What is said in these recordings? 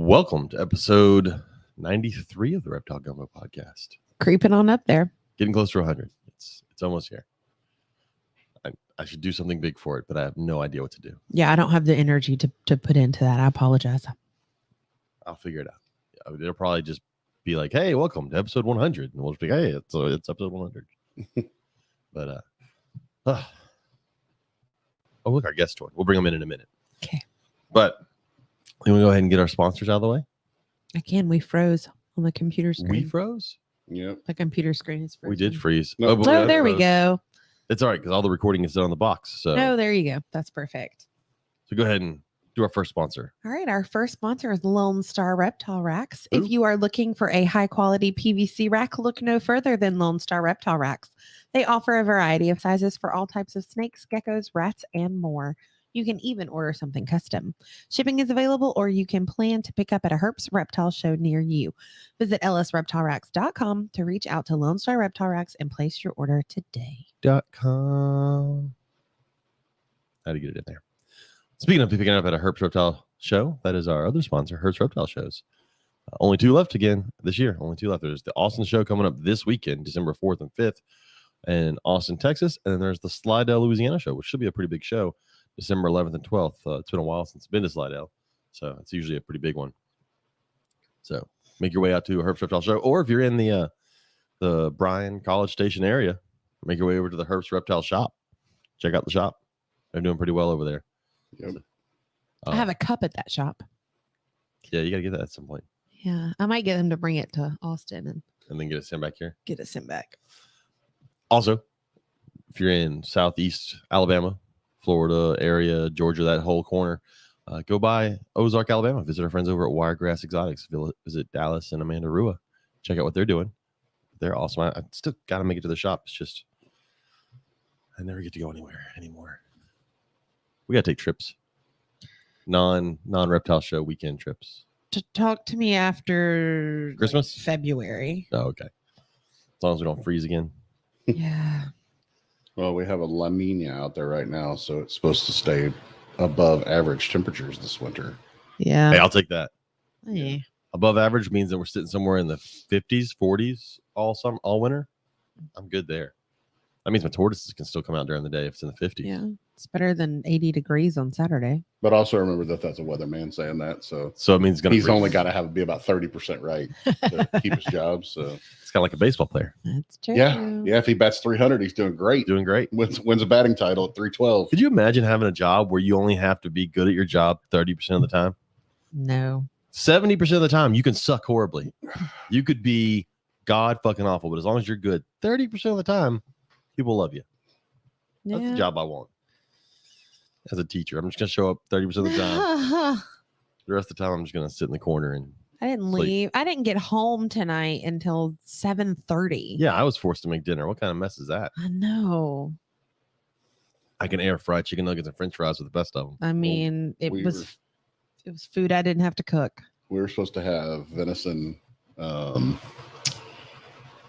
Welcome to episode 93 of the Reptile Gumbo podcast. Creeping on up there. Getting close to 100. It's almost here. I should do something big for it, but I have no idea what to do. Yeah, I don't have the energy to put into that. I apologize. I'll figure it out. They'll probably just be like, hey, welcome to episode 100. And we'll just be like, hey, it's episode 100. But, oh, look, our guest toy. We'll bring them in a minute. Okay. But can we go ahead and get our sponsors out of the way? Again, we froze on the computer screen. We froze? Yep. The computer screen is frozen. We did freeze. No. but Oh, there we go. It's all right because all the recording is done on the box. So, No, there you go. That's perfect. so go ahead and do our first sponsor. All right. Our first sponsor is Lone Star Reptile Racks. Ooh. If you are looking for a high quality PVC rack, look no further than Lone Star Reptile Racks. They offer a variety of sizes for all types of snakes, geckos, rats, and more. You can even order something custom. Shipping is available, or you can plan to pick up at a Herps Reptile Show near you. Visit lsreptileracks.com to reach out to Lone Star Reptile Racks and place your order today. .com. How to get it in there. Speaking of picking up at a Herps Reptile Show, that is our other sponsor, Herps Reptile Shows. Only 2 left again this year. Only 2 left. There's the Austin show coming up this weekend, December 4th and 5th in Austin, Texas. And then there's the Slidell, Louisiana show, which should be a pretty big show, December 11th and 12th. It's been a while since I've been to Slidell, so it's usually a pretty big one. So make your way out to a Herps Reptile Show, or if you're in the Bryan College Station area, make your way over to the Herps Reptile Shop. Check out the shop. They're doing pretty well over there. Yep. I have a cup at that shop. Yeah, you got to get that at some point. Yeah, I might get them to bring it to Austin And then get it sent back here. get it sent back. Also, if you're in Southeast Alabama, Florida area, Georgia, that whole corner, go by Ozark, Alabama. Visit our friends over at Wiregrass Exotics. Visit Dallas and Amanda Rua. Check out what they're doing. They're awesome. I still got to make it to the shop. It's just I never get to go anywhere anymore. We got to take trips. Non-reptile show weekend trips. To talk to me after Christmas? February. Oh, okay. As long as we don't freeze again. Yeah. Well, we have a La Nina out there right now, so it's supposed to stay above average temperatures this winter. Yeah. Hey, I'll take that. Hey. Above average means that we're sitting somewhere in the 50s, 40s all winter. I'm good there. That means my tortoises can still come out during the day if it's in the 50s. Yeah. It's better than 80 degrees on Saturday. But also remember that that's a weatherman saying that, so So it means he's only got to be about 30% right to keep his job. So it's kind of like a baseball player. That's true. yeah. If he bats 300, he's doing great. Doing great. Wins a batting title at 312. Could you imagine having a job where you only have to be good at your job 30% of the time? No. 70% of the time, you can suck horribly. You could be god fucking awful, but as long as you're good, 30% of the time, people love you. That's the job I want. As a teacher, I'm just gonna show up 30% of the time. The rest of the time, I'm just gonna sit in the corner and I didn't sleep. leave. I didn't get home tonight until 7:30. Yeah, I was forced to make dinner. What kind of mess is that? I know. I can air fry chicken nuggets and French fries with the best of them. I mean, it we was food I didn't have to cook. We were supposed to have venison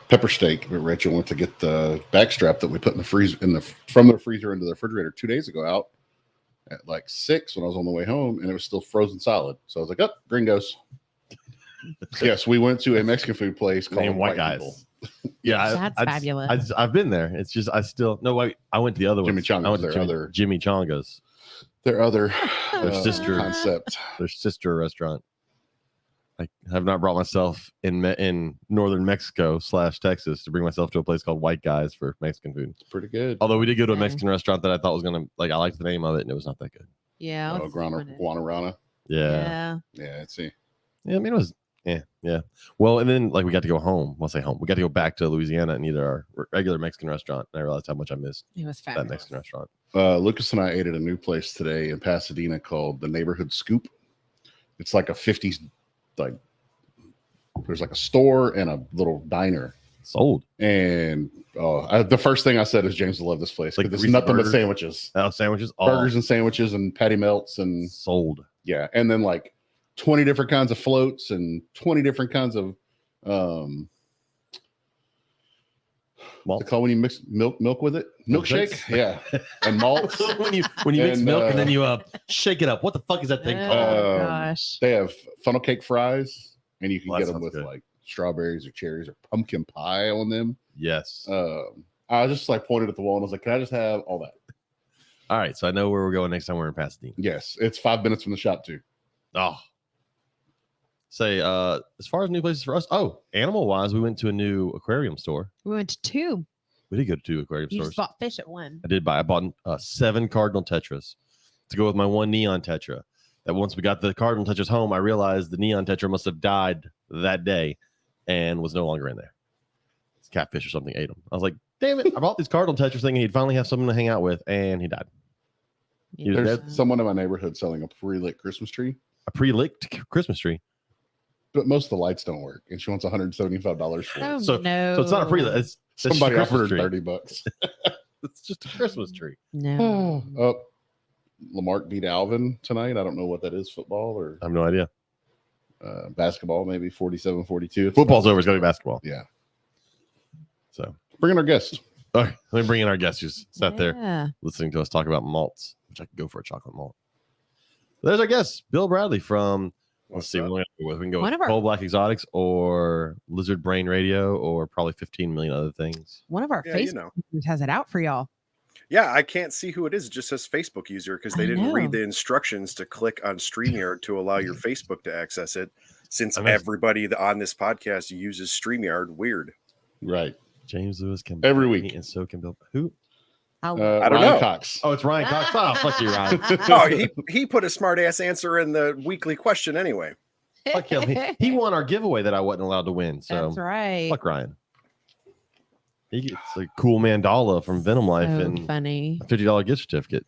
pepper steak, but Rachel went to get the backstrap that we put in the freezer from the freezer into the refrigerator 2 days ago out at like 6 when I was on the way home, and it was still frozen solid. So I was like, "Oh, gringos." Yes, we went to a Mexican food place called Named White Guys. People. Yeah, That's fabulous. I've been there. It's just I went to the other one. Jimmy Chonga's, I went to Jimmy Chonga's. Their other Their sister concept. Their sister restaurant. I have not brought myself in northern Mexico / Texas to bring myself to a place called White Guys for Mexican food. It's pretty good. Although we did go to a Okay. Mexican restaurant that I thought was gonna I liked the name of it and it was not that good. Yeah. Oh, Guanarana. Yeah. Yeah, it's see. Yeah, I mean it was yeah. Well, and then we got to go home. I'll say home. We got to go back to Louisiana and eat at our regular Mexican restaurant. And I realized how much I missed It was that fabulous. Mexican restaurant. Lucas and I ate at a new place today in Pasadena called the Neighborhood Scoop. It's like a 50s, like there's like a store and a little diner. Sold. And the first thing I said is James will love this place. Like Like, it's greasy nothing but burgers? sandwiches, Oh, sandwiches. burgers and sandwiches and patty melts and Sold. yeah, and then like 20 different kinds of floats and 20 different kinds of Malt. It's called when you mix milk with it. Milkshake, Milkshakes? yeah, and malt. when you mix And, milk and then you shake it up. What the fuck is that thing called? Oh gosh. They have funnel cake fries, and you can Well, get that them sounds with good. like strawberries or cherries or pumpkin pie on them. Yes. I just like pointed at the wall and I was like, "Can I just have all that?" All right. So I know where we're going next time we're in Pasadena. Yes, it's 5 minutes from the shop too. Oh. Say, as far as new places for us, animal wise, we went to a new aquarium store. We went to 2. We did go to 2 aquarium You stores. just bought fish at 1. I bought 7 cardinal tetras to go with my 1 neon tetra. That once we got the cardinal tetras home, I realized the neon tetra must have died that day and was no longer in there. It's catfish or something ate them. I was like, damn it! I bought these cardinal tetras thinking he'd finally have someone to hang out with, and he died. He was There's dead. someone in my neighborhood selling a pre-lit Christmas tree, A pre-licked Christmas tree. but most of the lights don't work, and she wants $175 for Oh it. So- no. So it's not a pre-lit. It's Somebody just a offered Christmas her tree. $30. It's just a Christmas tree. No. Oh, Lamarck beat Alvin tonight. I don't know what that is, football or I have no idea. basketball, maybe 47-42. Football's over. It's going to be basketball. Yeah. So, Bring in our guest. all right, let me bring in our guest who's sat there Yeah. listening to us talk about malts, which I could go for a chocolate malt. There's our guest, Bill Bradley from, let's see, up? we can go One with of our- Cold Black Exotics or Lizard Brain Radio or probably 15 million other things. One of our Yeah, you Facebook know. users has it out for y'all. Yeah, I can't see who it is. It just says Facebook user because they I didn't read know. the instructions to click on StreamYard to allow your Facebook to access it. Since I know. everybody on this podcast uses StreamYard, weird. Right. James Lewis can Every beat me, week. and so can Bill. Who? I'll I don't Ryan know. Cox. Oh, it's Ryan Cox. Oh, fuck you, Ryan. Oh, he put a smart ass answer in the weekly question anyway. Fuck him. He won our giveaway that I wasn't allowed to win. So That's right. fuck Ryan. He gets a cool mandala from Venom Life So and funny. a $50 gift certificate.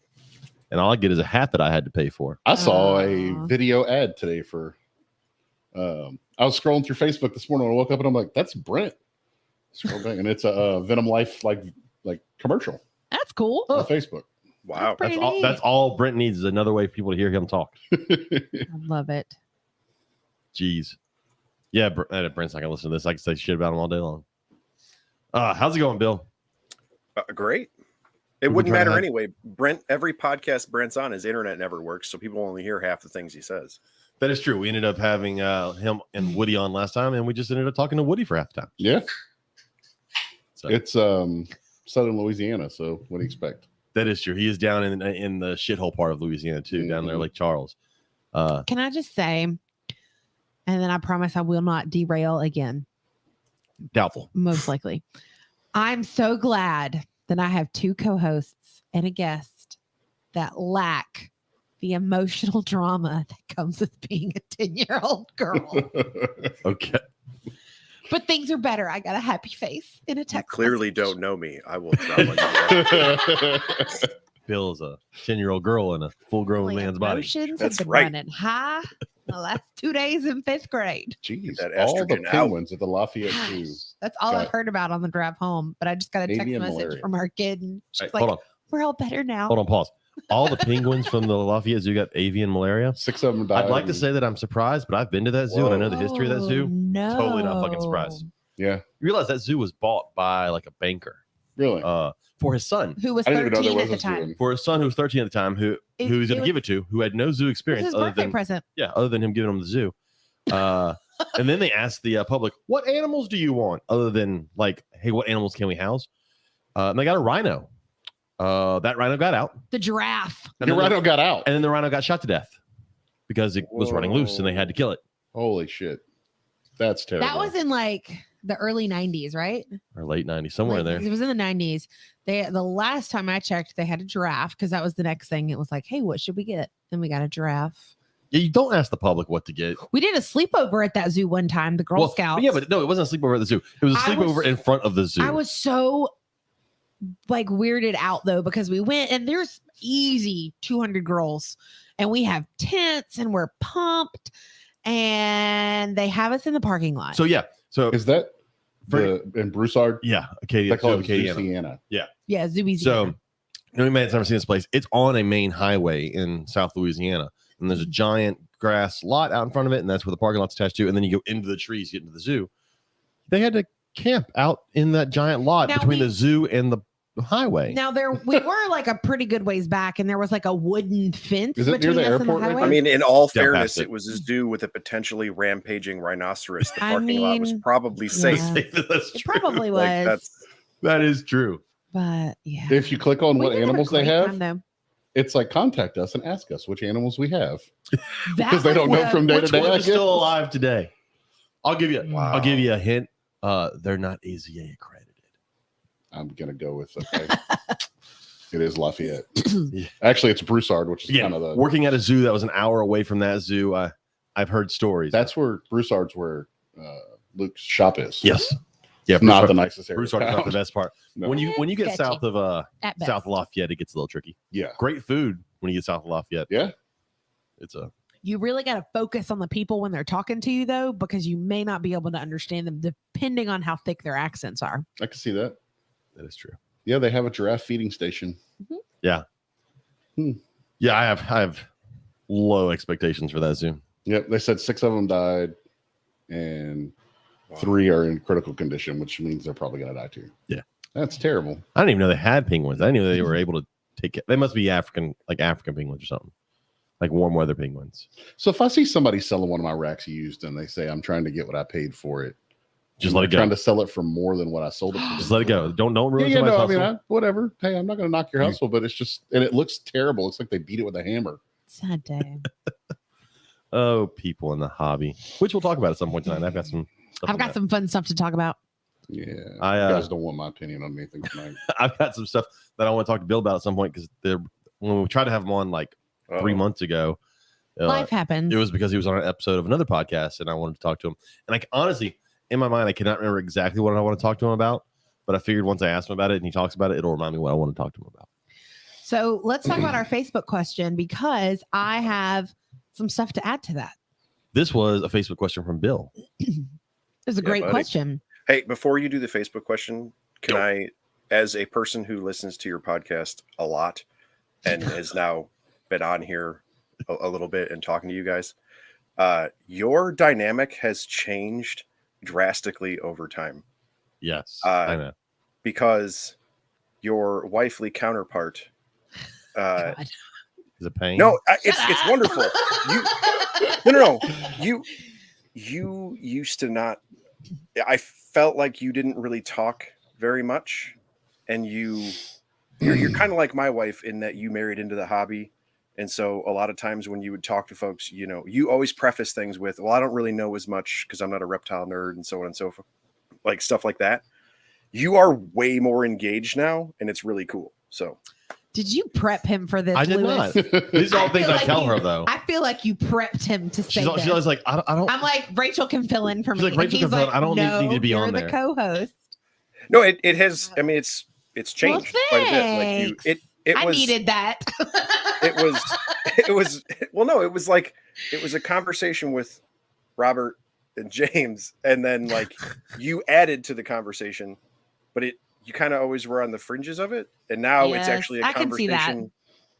And all I get is a hat that I had to pay for. I saw a Aw. video ad today for. I was scrolling through Facebook this morning when I woke up and I'm like, "That's Brent." Scroll back and it's a Venom Life like commercial That's cool. on Facebook. Wow. Pretty That's all. neat. That's all Brent needs is another way for people to hear him talk. I love it. Jeez. Yeah, Brent's not gonna listen to this. I can say shit about him all day long. How's it going, Bill? Great. We've It been wouldn't trying to matter have- anyway. Brent, every podcast Brent's on, his internet never works, so people only hear half the things he says. That is true. We ended up having him and Woody on last time, and we just ended up talking to Woody for half the time. Yeah, So it's southern Louisiana. So what do you expect? that is true. He is down in the shithole part of Louisiana too, down there, Mhm. Lake Charles. Can I just say, and then I promise I will not derail again, Doubtful. most likely. I'm so glad that I have 2 co-hosts and a guest that lack the emotional drama that comes with being a 10-year-old girl. Okay. But things are better. I got a happy face in a You text. clearly message. don't know me. I will not let you know. Bill is a 10-year-old girl in a full-grown My man's body. emotions That's have been right. running high the last 2 days in 5th grade. Jeez, That all the estrogen out. penguins at the Lafayette Gosh, Zoo. that's all Got I've heard about on the drive home. But I just got a text avian message malaria. from our kid, and she's Hey, like, hold on. "We're all better now." Hold on, pause. All the penguins from the Lafayette Zoo got avian malaria. 6 of them died. I'd like to say that I'm surprised, but I've been to that zoo and I know the history of that zoo. No, Totally not fucking surprised. Yeah, You realize that zoo was bought by like a banker really. for his son. Who was I didn't even know 13 there at was the a zoo. time? For his son who was 13 at the time, who It- he was going it to give it to, who had no zoo It was experience his other birthday than present. other than him giving him the zoo. And then they asked the public, "What animals do you want?" Other than like, "Hey, what animals can we house?" And they got a rhino. That rhino got out, The giraffe. and Your then, rhino got out. and then the rhino got shot to death because it was running loose and they had to kill it. Holy shit, that's terrible. That was in like the early 90s, right? Or late 90s, somewhere in Like, there. It was in the 90s. The last time I checked, they had a giraffe because that was the next thing. It was like, hey, what should we get? And we got a giraffe. Yeah, you don't ask the public what to get. We did a sleepover at that zoo one time, the Girl Scouts. Yeah, but no, it wasn't a sleepover at the zoo. It was a I sleepover was- in front of the zoo. I was so like weirded out though because we went and there's easy 200 girls and we have tents and we're pumped and they have us in the parking lot. so yeah. So Is that in Broussard? yeah, Acadia. They call So it Acadiana. Louisiana. yeah, Zoobies. So anybody's never seen this place, it's on a main highway in South Louisiana, and there's a giant grass lot out in front of it, and that's where the parking lot's attached to. And then you go into the trees, get into the zoo. They had to camp out in that giant lot Now between we- the zoo and the highway. Now we were like a pretty good ways back, and there was like a wooden fence Is it near between the us and the airport right highway. there? I mean, in all Down fairness, past it. it was a zoo with a potentially rampaging rhinoceros. The I parking lot was mean, probably safe. yeah. That's It true. probably Like, was, That is true. but yeah. If you click on We what did have a animals they great have, time, though. it's like contact us and ask us which animals we have. That Because they was don't know the- from day to Which day. one I is still guess. alive today? I'll give you. Wow. I'll give you a hint. They're not AZA accredited. I'm gonna go with okay. It is Lafayette. Yeah. Actually, it's Broussard, which is Yeah, kind of the. working at a zoo that was an hour away from that zoo. I've heard stories. That's where Broussard's where Luke's shop is. yes. Yeah, Not the Broussard, nicest area. Broussard is not the best part. No. When you get Sketchy. south of At best. South Lafayette, it gets a little tricky. Yeah. Great food when you get south of Lafayette. Yeah. It's a You really got to focus on the people when they're talking to you, though, because you may not be able to understand them depending on how thick their accents are. I can see that. that is true. Yeah, they have a giraffe feeding station. Yeah, I have low expectations for that zoo. Yep, they said 6 of them died, and Wow. 3 are in critical condition, which means they're probably gonna die too. Yeah. That's terrible. I didn't even know they had penguins. I didn't know they were able to take it. They must be African penguins or something, like warm weather penguins. So if I see somebody selling one of my racks used and they say I'm trying to get what I paid for it, Just and let they're it go. trying to sell it for more than what I sold it for. Just let it go. Don't Yeah, ruin yeah, somebody's no, I mean, hustle. whatever. Hey, I'm not gonna knock your You- hustle, but it's just, and it looks terrible. It's like they beat it with a hammer. Sad day. Oh, people in the hobby, which we'll talk about at some point tonight. I've got some. Stuff I've on got that. some fun stuff to talk about. Yeah, I, you guys don't want my opinion on anything tonight. I've got some stuff that I want to talk to Bill about at some point because when we tried to have him on like 3 Uh-oh. months ago, Life happens. it was because he was on an episode of another podcast and I wanted to talk to him. And I honestly, in my mind, I cannot remember exactly what I want to talk to him about, but I figured once I ask him about it and he talks about it, it'll remind me what I want to talk to him about. So let's talk about our Facebook question because I have some stuff to add to that. This was a Facebook question from Bill. It was a Yeah, great buddy. question. Hey, before you do the Facebook question, can Go. I, as a person who listens to your podcast a lot and has now been on here a little bit and talking to you guys, your dynamic has changed drastically over time Yes, I know. because your wifely counterpart. God. Is it pain? No, Shut it's up. wonderful. No. You used to not. I felt like you didn't really talk very much, and you're kind of like my wife in that you married into the hobby, and so a lot of times when you would talk to folks, you always preface things with, "Well, I don't really know as much because I'm not a reptile nerd," and so on and so forth, like stuff like that. You are way more engaged now, and it's really cool. So. Did you prep him for this? I did Lewis? not. These are all I things feel I like tell you- her though. I feel like you prepped him to say She's this. always like, I don't. I'm like, Rachel can fill in for She's me. like, Rachel And he's can fill in. like, I don't need to be you're on the there." co-host. No, it has. I mean, it's changed quite a bit. thanks. Like it I was. needed that. It was. Well, no, it was like it was a conversation with Robert and James, and then like you added to the conversation, but you kind of always were on the fringes of it, and now it's Yes, actually a I can see that. conversation.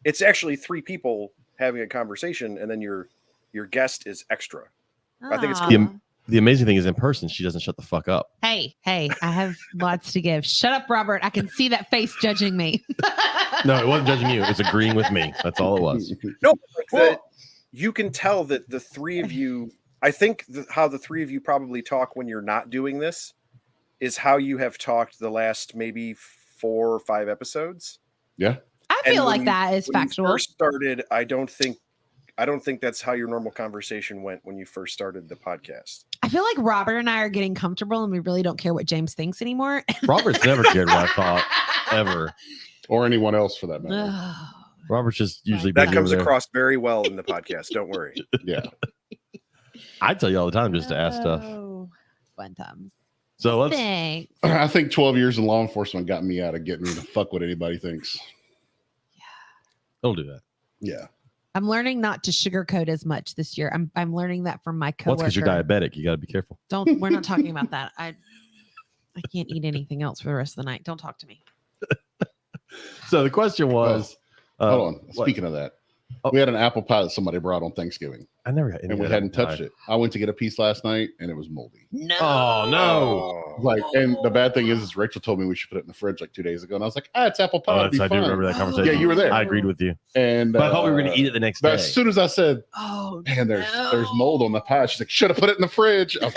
It's actually 3 people having a conversation, and then your guest is extra. I think it's Aw. cool. The amazing thing is in person, she doesn't shut the fuck up. Hey, I have lots to give. Shut up, Robert. I can see that face judging me. No, it wasn't judging you. It was agreeing with me. That's all it was. No, you can tell that the 3 of you. I think how the 3 of you probably talk when you're not doing this is how you have talked the last maybe 4 or 5 episodes. Yeah. I And feel when like you- that is When you factual. first started, I don't think that's how your normal conversation went when you first started the podcast. I feel like Robert and I are getting comfortable and we really don't care what James thinks anymore. Robert's never cared what I thought ever. Or anyone else for that matter. Ugh. Robert's just usually That busy comes over there. across very well in the podcast. Don't worry. Yeah. I tell you all the time just to ask stuff. Oh, fun times. So let's. Thanks. I think 12 years in law enforcement got me out of getting me to fuck what anybody thinks. Don't do that. Yeah. I'm learning not to sugarcoat as much this year. I'm learning that from my Well, coworker. it's because you're diabetic. You got to be careful. We're not talking about that. I can't eat anything else for the rest of the night. Don't talk to me. So the question was, Hold on. what? Speaking of that, We had an apple pie that somebody brought on Thanksgiving, I never had any and we of that hadn't pie. touched it. I went to get a piece last night, and it was moldy. No. Oh, no. Oh. Like, and the bad thing is Rachel told me we should put it in the fridge like 2 days ago, and I was like, it's apple pie. Oh, It'll be I do fine. remember that conversation. Yeah, you were there. I agreed with you. And But I thought we were going to eat it the next but day. as soon as I said, Oh, man, there's no. mold on the pie, she's like, should have put it in the fridge. I was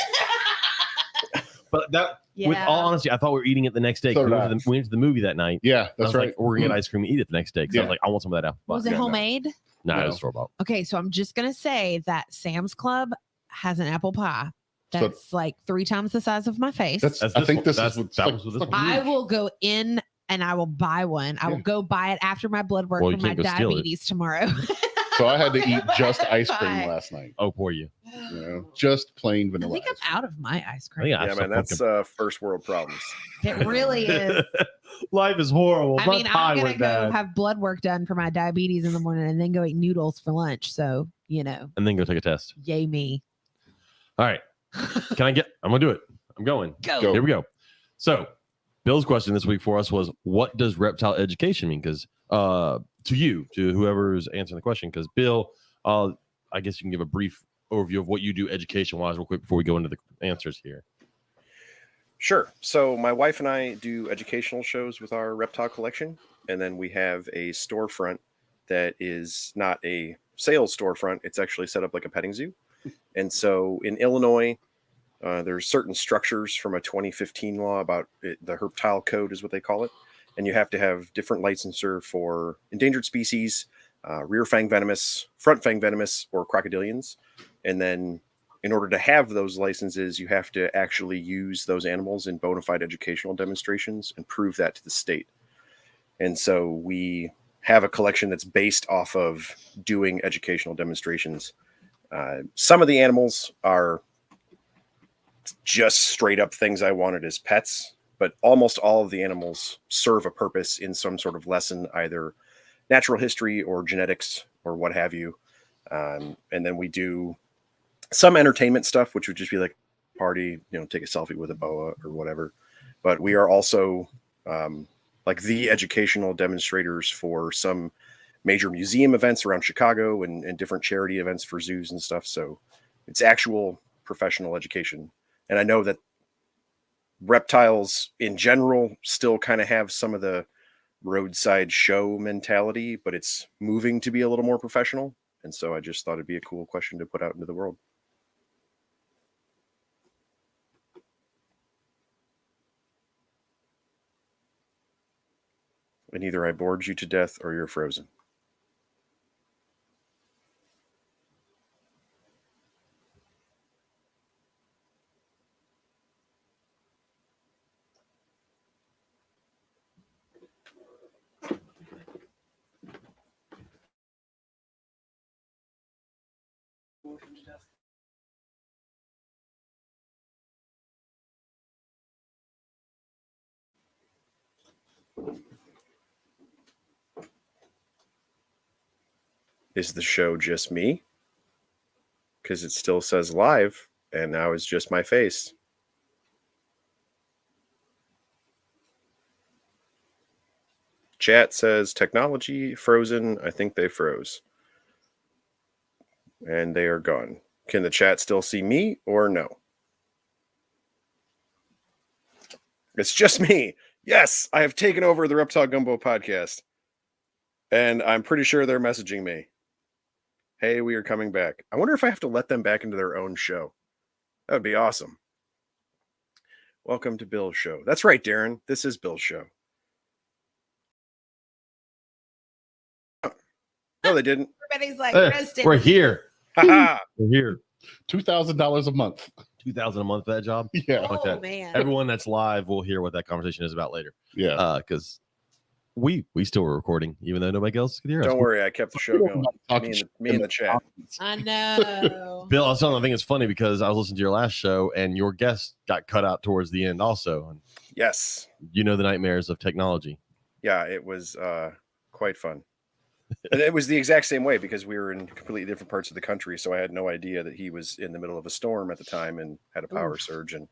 But that, Yeah. with all honesty, I thought we were eating it the next day. So 'cause did I. we went to the movie that night. yeah, I that's was right. like, we're going to get ice cream and eat it the next day. Because I was Yeah. like, I want some of that apple pie. Was it Yeah, no. homemade? No, it No. was store bought. Okay, so I'm just gonna say that Sam's Club has an apple pie So- that's like 3 times the size of my face. That's, That's I this think one. this That's- is what's that like, was with this fucking one. I huge. will go in and I will buy one. I will Yeah. go buy it after my blood work Well, for you my can't go steal it. diabetes tomorrow. So I had to eat just ice cream Bye. last night. Oh, poor you. You know, just plain I vanilla. think ice I'm out of my ice I think cream. I Yeah, man, that's first world problems. It really is. Life is horrible. I My mean, pie I'm gonna went go bad. have blood work done for my diabetes in the morning and then go eat noodles for lunch. So, And then go take a test. yay me. All right. Can I get? I'm going to do it. I'm going. Go. Here we go. So, Bill's question this week for us was, what does reptile education mean? Because to whoever's answering the question, because Bill, I guess you can give a brief overview of what you do education-wise real quick before we go into the answers here. Sure. So my wife and I do educational shows with our reptile collection, and then we have a storefront that is not a sales storefront. It's actually set up like a petting zoo. And so in Illinois, there's certain structures from a 2015 law about it, the Reptile Code is what they call it. And you have to have different licensure for endangered species, rear fang venomous, front fang venomous, or crocodilians. And then in order to have those licenses, you have to actually use those animals in bona fide educational demonstrations and prove that to the state. And so we have a collection that's based off of doing educational demonstrations. Some of the animals are just straight up things I wanted as pets, but almost all of the animals serve a purpose in some sort of lesson, either natural history or genetics or what have you. And then we do some entertainment stuff, which would just be like a party, take a selfie with a boa or whatever. But we are also like the educational demonstrators for some major museum events around Chicago and different charity events for zoos and stuff. So it's actual professional education. And I know that reptiles in general still kind of have some of the roadside show mentality, but it's moving to be a little more professional. And so I just thought it'd be a cool question to put out into the world. And either I bored you to death or you're frozen. Is the show just me? Because it still says live, and now it's just my face. Chat says technology frozen. I think they froze. And they are gone. Can the chat still see me or no? It's just me. Yes, I have taken over the Reptile Gumbo podcast. And I'm pretty sure they're messaging me. Hey, we are coming back. I wonder if I have to let them back into their own show. That would be awesome. Welcome to Bill's show. That's right, Darren. This is Bill's show. No, they didn't. Everybody's like, Hey, roasted. we're here. Ha We're here. $2,000 a month. $2,000 a month for that job. Yeah, Fuck Oh, that. man. Everyone that's live will hear what that conversation is about later. yeah. Because we still were recording, even though nobody else could hear us. Don't worry, I kept the show going. Me and the chat. I know. Bill, I was telling you, I think it's funny because I was listening to your last show and your guest got cut out towards the end also. And Yes. you know the nightmares of technology. Yeah, it was quite fun. And it was the exact same way because we were in completely different parts of the country. So I had no idea that he was in the middle of a storm at the time and had a power surge and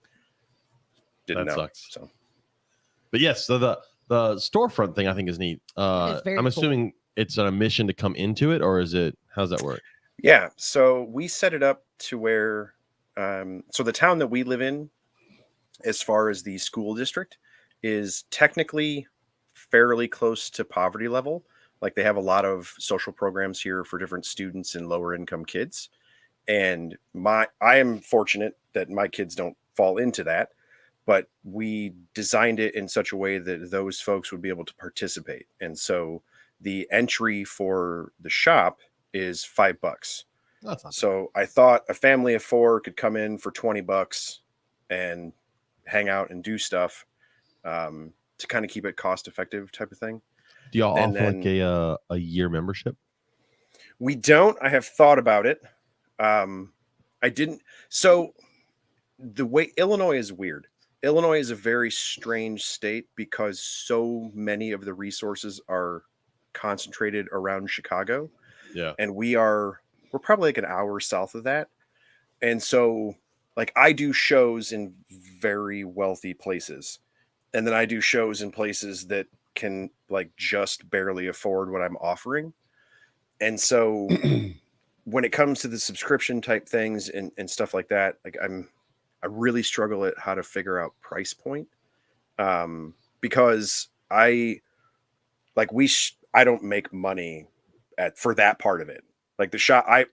didn't That know. sucks. So But yes, so the storefront thing I think is neat. It's very I'm cool. assuming it's on a mission to come into it, or is it? How's that work? Yeah. So we set it up to where, so the town that we live in, as far as the school district, is technically fairly close to poverty level. Like they have a lot of social programs here for different students and lower income kids. And I am fortunate that my kids don't fall into that, but we designed it in such a way that those folks would be able to participate. And so the entry for the shop is $5. That's not So I thought a family of 4 could come in for $20 and hang out and do stuff, to kind of keep it cost effective type of thing. Do y'all And offer like a year membership? We don't. I have thought about it. I didn't. So the way Illinois is weird. Illinois is a very strange state because so many of the resources are concentrated around Chicago. Yeah. And we're probably like an hour south of that. And so like I do shows in very wealthy places. And then I do shows in places that can like just barely afford what I'm offering. And so when it comes to the subscription type things and stuff like that, like I really struggle at how to figure out price point, because I don't make money for that part of it. Like the shop, I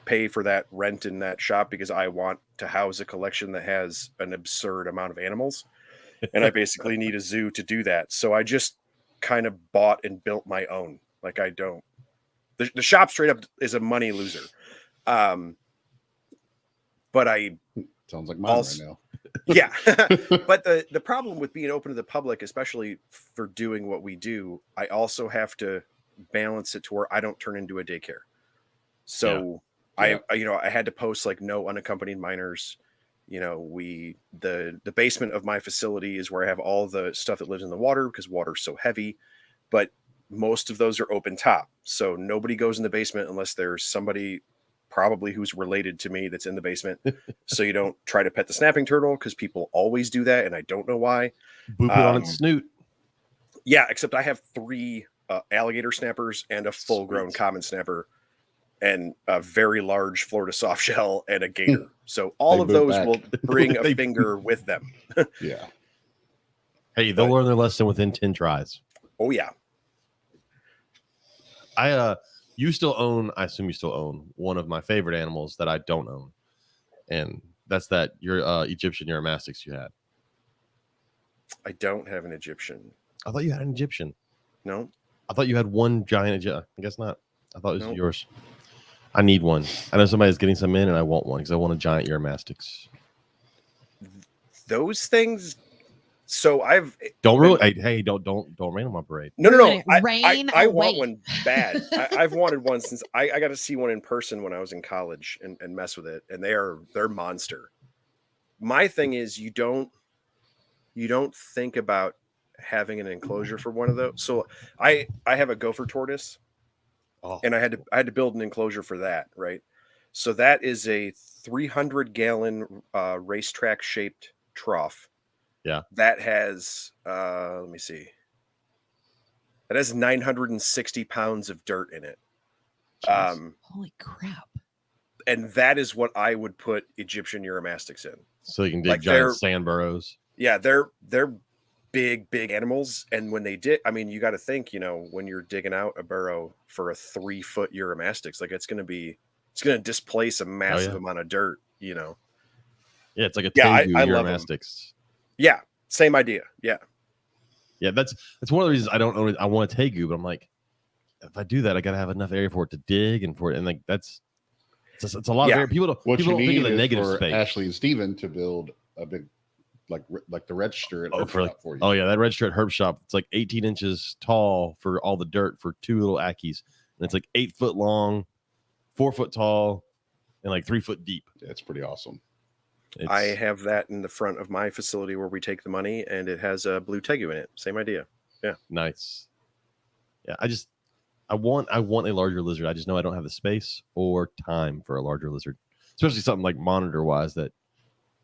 pay for that rent in that shop because I want to house a collection that has an absurd amount of animals, and I basically need a zoo to do that. So I just kind of bought and built my own. Like I don't. The shop straight up is a money loser. But I sounds like mine right now. Yeah. But the problem with being open to the public, especially for doing what we do, I also have to balance it to where I don't turn into a daycare. So I had to post like no unaccompanied minors. You know, the basement of my facility is where I have all the stuff that lives in the water because water's so heavy, but most of those are open top. So nobody goes in the basement unless there's somebody probably who's related to me that's in the basement. So you don't try to pet the snapping turtle because people always do that. And I don't know why. Boop it on its snoot. Yeah, except I have 3 alligator snappers and a full grown common snapper and a very large Florida soft shell and a gator. So all of those will bring a finger with them. Yeah. Hey, they'll learn their lesson within 10 tries. Oh yeah. You still own, I assume you still own one of my favorite animals that I don't own. And that's your Egyptian Uromastics you had. I don't have an Egyptian. I thought you had an Egyptian. No. I thought you had one giant I guess not. I thought it was yours. I need one. I know somebody's getting some in and I want one because I want a giant Uromastics. Those things. So I've don't rain on my parade. No. I away. want one bad. I've wanted one since I got to see one in person when I was in college and mess with it, and they're monster. My thing is you don't think about having an enclosure for one of those. So I have a Gopher Tortoise, and I had to build an enclosure for that, right? So that is a 300-gallon racetrack shaped trough. Yeah. That has, let me see. That has 960 pounds of dirt in it. Holy crap. And that is what I would put Egyptian Uromastics in. So you can dig giant sand burrows. Yeah, they're big animals. And when they dig, I mean, you got to think, when you're digging out a burrow for a 3-foot Uromastics, like it's going to displace a massive amount of dirt, Yeah, it's like a Tegu Uromastics. Yeah, same idea. Yeah. Yeah, that's one of the reasons I don't own it. I want a Tegu, but I'm like, if I do that, I gotta have enough area for it to dig and like it's a lot of area. People don't think of the negative space. Ashley and Steven to build a big like the register at Herb Shop for you. Oh yeah, that register at Herb Shop. It's like 18 inches tall for all the dirt for 2 little Ackies, and it's like 8 foot long, 4 foot tall, and like 3 foot deep. It's pretty awesome. I have that in the front of my facility where we take the money, and it has a blue Tegu in it. Same idea. Yeah. Nice. Yeah. I want a larger lizard. I just know I don't have the space or time for a larger lizard, especially something like monitor wise that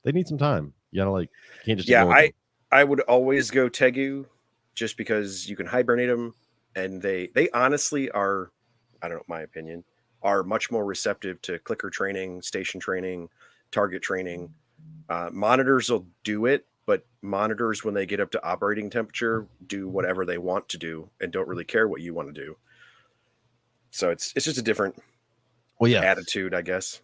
they need some time. You gotta can't just. Yeah. I would always go Tegu just because you can hibernate them. and they honestly are, I don't know, my opinion, are much more receptive to clicker training, station training, target training. Monitors will do it, but monitors, when they get up to operating temperature, do whatever they want to do and don't really care what you want to do. So it's just a different attitude, I guess.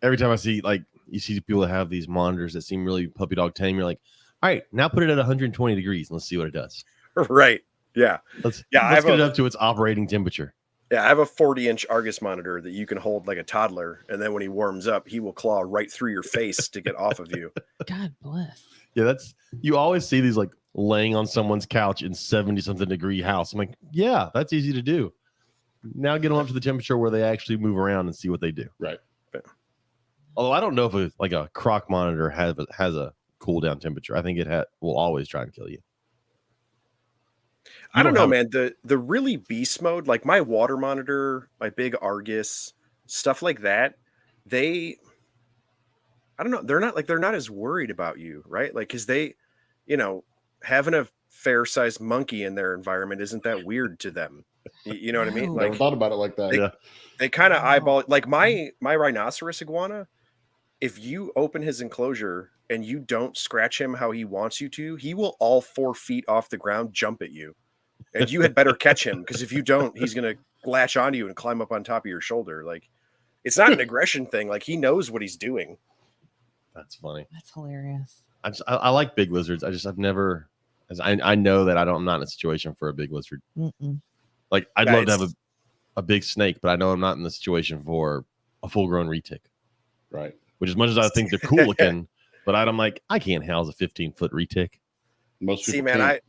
Every time I see, like, you see people that have these monitors that seem really puppy dog tame, you're like, all right, now put it at 120 degrees and let's see what it does. Right. Yeah. Let's I get it up to its operating temperature. Yeah, I have a 40-inch Argus monitor that you can hold like a toddler, and then when he warms up, he will claw right through your face to get off of you. God bless. Yeah, you always see these like laying on someone's couch in 70-something degree house. I'm like, yeah, that's easy to do. Now get them up to the temperature where they actually move around and see what they do. Right. Although I don't know if like a croc monitor has a cool down temperature. I think it will always try and kill you. I don't know, man. The really beast mode, like my water monitor, my big Argus, stuff like that, I don't know. They're not as worried about you, right? Like, cause they, having a fair sized monkey in their environment isn't that weird to them. You know what I mean? Never thought about it like that. They kind of eyeball it. Like my rhinoceros iguana, if you open his enclosure and you don't scratch him how he wants you to, he will all 4 feet off the ground jump at you. And you had better catch him, because if you don't, he's going to latch onto you and climb up on top of your shoulder. Like, it's not an aggression thing. Like, he knows what he's doing. That's funny. That's hilarious. I like big lizards. I've never, I know that I'm not in a situation for a big lizard. Mm-mm. Like, I'd love to have a big snake, but I know I'm not in the situation for a full grown retic. Right. Which, as much as I think they're cool looking, but I'm like, I can't house a 15-foot retic. Most people see, man, can't.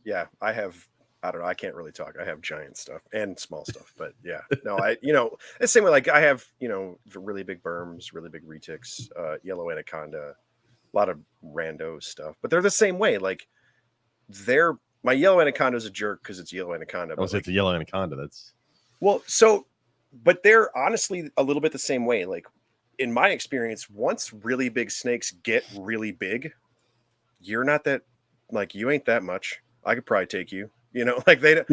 I don't know. I can't really talk. I have giant stuff and small stuff, but yeah, no, it's the same way. Like I have, really big berms, really big retics, yellow anaconda, a lot of rando stuff, but they're the same way. Like my yellow anaconda is a jerk because it's yellow anaconda. But it's a yellow anaconda. But they're honestly a little bit the same way. Like in my experience, once really big snakes get really big, you're not that, like, you ain't that much. I could probably take you. Like they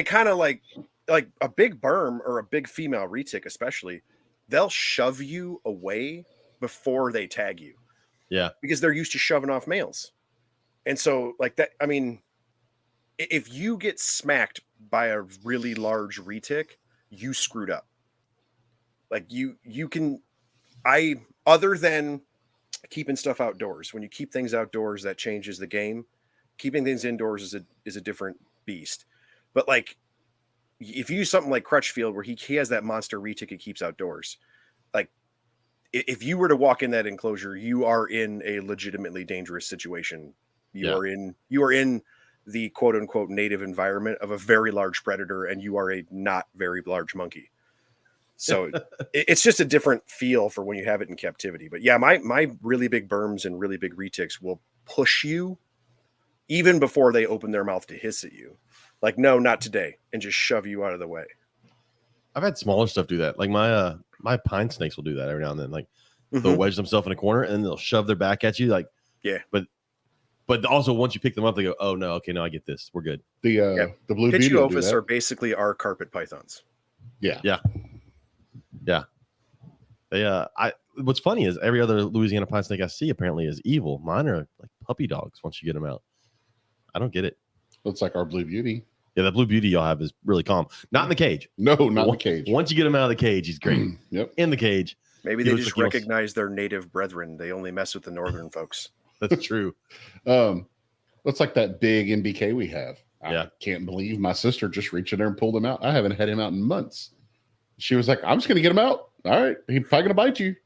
kind of like a big berm or a big female retic, especially, they'll shove you away before they tag you. Yeah. Because they're used to shoving off males. And so like that, I mean, if you get smacked by a really large retic, you screwed up. Like you can, other than keeping stuff outdoors, when you keep things outdoors, that changes the game. Keeping things indoors is a different beast. But like, if you use something like Crutchfield, where he has that monster retic he keeps outdoors, like if you were to walk in that enclosure, you are in a legitimately dangerous situation. You are in the quote unquote native environment of a very large predator, and you are a not very large monkey. So it's just a different feel for when you have it in captivity. But yeah, my really big berms and really big retics will push you even before they open their mouth to hiss at you. Like, no, not today, and just shove you out of the way. I've had smaller stuff do that. Like my pine snakes will do that every now and then. Like they'll wedge themselves in a corner and they'll shove their back at you. Like, yeah. But also once you pick them up, they go, oh no, okay, no, I get this. We're good. The blue Pituophis are basically our carpet pythons. Yeah. They what's funny is every other Louisiana pine snake I see apparently is evil. Mine are like puppy dogs once you get them out. I don't get it. Looks like our blue beauty. Yeah, the blue beauty y'all have is really calm. Not in the cage. No, not in the cage. Once you get him out of the cage, he's great. Yep. In the cage. Maybe they just recognize their native brethren. They only mess with the northern folks. That's true. Looks like that big NBK we have. Yeah. I can't believe my sister just reached in there and pulled him out. I haven't had him out in months. She was like, I'm just going to get him out. All right. He's probably going to bite you.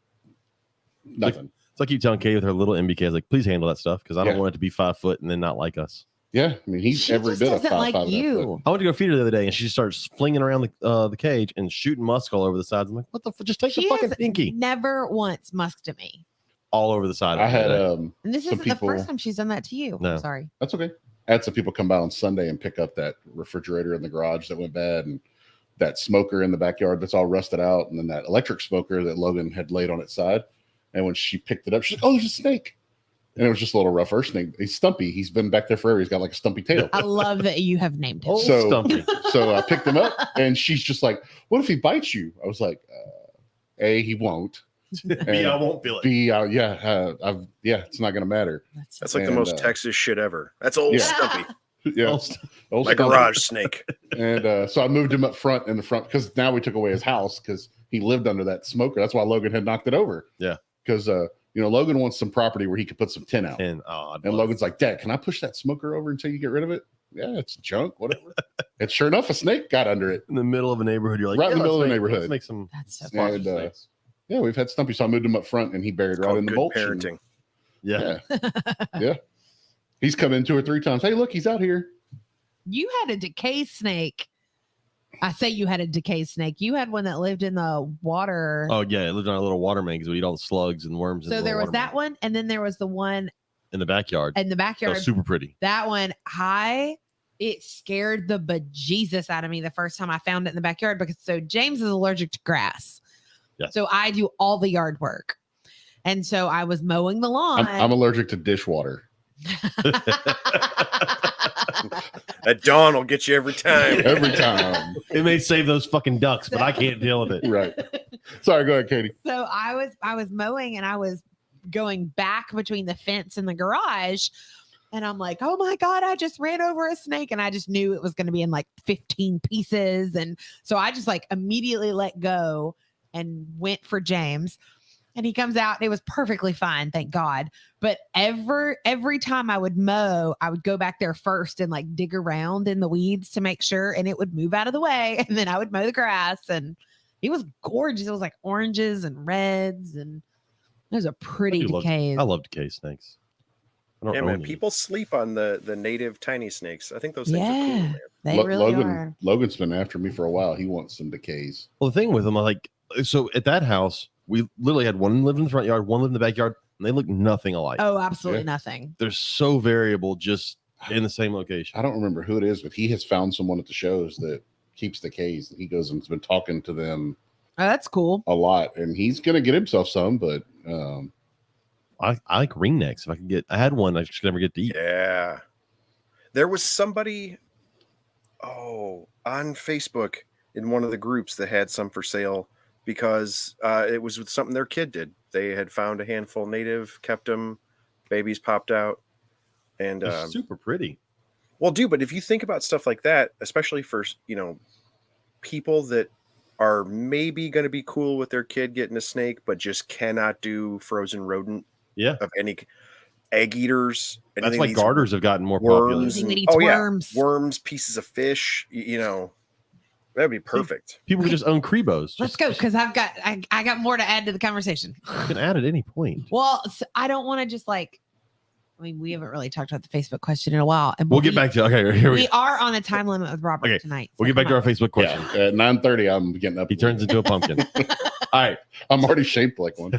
Nothing. It's like you telling Kay with her little NBK, like, please handle that stuff because I don't want it to be 5 foot and then not like us. Yeah. I mean, he's every bit of 5'5". Like you. I went to go feed her the other day and she starts flinging around the cage and shooting musk all over the sides. I'm like, what the fuck? Just take the fucking pinky. Never once musked at me. All over the side. I had and this isn't the first time she's done that to you. No. I'm sorry. That's okay. I had some people come by on Sunday and pick up that refrigerator in the garage that went bad, and that smoker in the backyard that's all rusted out, and then that electric smoker that Logan had laid on its side. And when she picked it up, she's like, "Oh, there's a snake." And it was just a little rough first name. He's Stumpy. He's been back there forever. He's got like a stumpy tail. I love that you have named him. Oh, So- Stumpy. So I picked him up, and she's just like, "What if he bites you?" I was like, "A, he won't. B, I won't feel it. B, it's not gonna matter." That's like the And, most Texas shit ever. That's old Yeah. Stumpy, Yeah, Oh, old my Stumpy. garage snake. And so I moved him up front in the front because now we took away his house because he lived under that smoker. That's why Logan had knocked it over. Yeah. Because Logan wants some property where he could put some tin out. And Logan's like, "Dad, can I push that smoker over until you get rid of it?" Yeah, it's junk, whatever. And sure enough, a snake got under it. in the middle of a neighborhood, you're like, Right in the let's middle of the make- neighborhood. Let's make some That's so Yeah. funny. And, snakes. Yeah, we've had Stumpy, so I moved him up front, and he buried right Called in the good mulch. and- parenting. Yeah. Yeah. He's come in 2 or 3 times. Hey, look, he's out here. You had a decay snake. I say you had a decay snake. You had one that lived in the water. Oh yeah, it lived on a little water main because we eat all the slugs and worms. So there was that one, and then there was the one in the backyard. in the That backyard. was super pretty. That one, it scared the bejesus out of me the first time I found it in the backyard because James is allergic to grass. Yes. So I do all the yard work. And so I was mowing the lawn. I'm allergic to dishwater. That Dawn will get you every time. Every time. It may save those fucking ducks, but I can't deal with it. Right. Sorry, go ahead, Katie. So I was mowing and I was going back between the fence and the garage. And I'm like, oh my God, I just ran over a snake. And I just knew it was going to be in like 15 pieces. And so I just like immediately let go and went for James. And he comes out and it was perfectly fine, thank God. But every time I would mow, I would go back there first and like dig around in the weeds to make sure, and it would move out of the way. And then I would mow the grass, and it was gorgeous. It was like oranges and reds, and it was a pretty decay. I love decay snakes. I don't Yeah, own man. any. People sleep on the native tiny snakes. I think those things are cool. Yeah, Man. they really are. Logan's been after me for a while. He wants some decays. Well, the thing with them, so at that house, we literally had one lived in the front yard, one lived in the backyard, and they look nothing alike. Oh, absolutely Yeah. nothing. They're so variable, just in the same location. I don't remember who it is, but he has found someone at the shows that keeps decays. And he goes and has been talking to them Oh, that's cool. a lot. And he's going to get himself some, but I like ringnecks. If I could get, I had one I just could never get to eat. Yeah. There was somebody, on Facebook in one of the groups that had some for sale because it was with something their kid did. They had found a handful native, kept them, babies popped out. And They're super pretty. well, dude, but if you think about stuff like that, especially for, people that are maybe going to be cool with their kid getting a snake, but just cannot do frozen rodent Yeah, of any egg eaters. that's anything why these garters have gotten more popular. worms Anything that and- eats oh, yeah, worms. worms, pieces of fish, that'd be perfect. People can just own Crebos. Let's go, because I got more to add to the conversation. You can add at any point. Well, I don't want to just we haven't really talked about the Facebook question in a while. And We'll get back to okay. Here we We go. are on a time limit with Robert Okay, tonight. We'll get back to our Facebook question. yeah, at 9:30, I'm getting up. He turns into a pumpkin. All right. I'm already shaped like one.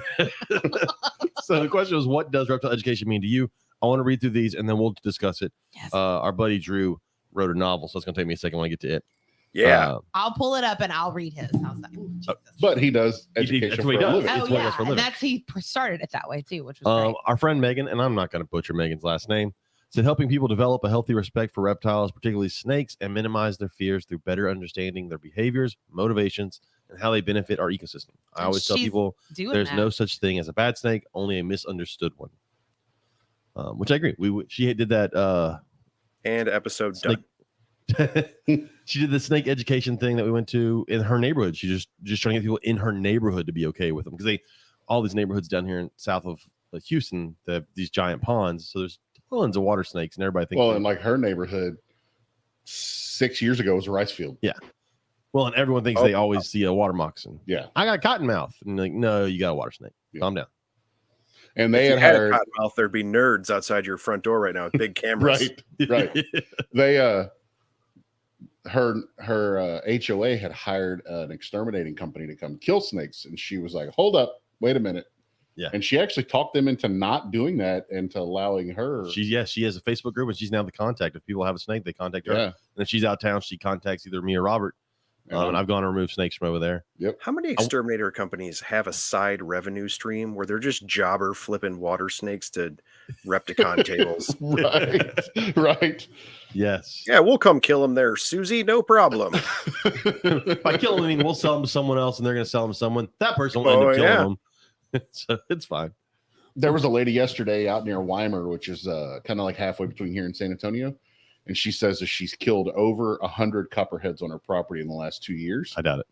So the question was, what does reptile education mean to you? I want to read through these and then we'll discuss it. Yes. Our buddy Drew wrote a novel, so it's going to take me a second when I get to it. Yeah. I'll pull it up and I'll read his. How's that? Ooh, Jesus. But he does He- education that's for what a he does. living. It's Oh what he does yeah, for a living. and he started it that way too, which was great. Our friend Megan, and I'm not going to butcher Megan's last name, said helping people develop a healthy respect for reptiles, particularly snakes, and minimize their fears through better understanding their behaviors, motivations, and how they benefit our ecosystem. I And always tell she's people Doing there's that. no such thing as a bad snake, only a misunderstood one. Which I agree. She did that And episode snake. done. She did the snake education thing that we went to in her neighborhood. She just trying to get people in her neighborhood to be okay with them because all these neighborhoods down here in south of Houston, they have these giant ponds. So there's tons of water snakes, and everybody thinks. Well, in like her neighborhood, 6 years ago was a rice field. well, and everyone thinks Oh. they always see a water moccasin. Yeah, I got cottonmouth, and like, no, you got a water snake. Yeah. Calm down. and they If you had had a hired cottonmouth, there'd be nerds outside your front door right now with big cameras. right. They her HOA had hired an exterminating company to come kill snakes, and she was like, "Hold up, wait a minute." Yeah. And she actually talked them into not doing that and to allowing her. She has a Facebook group, and she's now the contact. If people have a snake, they contact her. yeah, And if she's out of town, she contacts either me or Robert, And I've gone to remove snakes from over there. How many exterminator companies have a side revenue stream where they're just jobber flipping water snakes to Repticon tables? right. Yes. Yeah, we'll come kill them there, Susie. No problem. By killing them, I mean we'll sell them to someone else, and they're going to sell them to someone. That person will end up killing them. So it's fine. There was a lady yesterday out near Weimar, which is kind of like halfway between here and San Antonio. And she says that she's killed over 100 copperheads on her property in the last 2 years. I doubt it.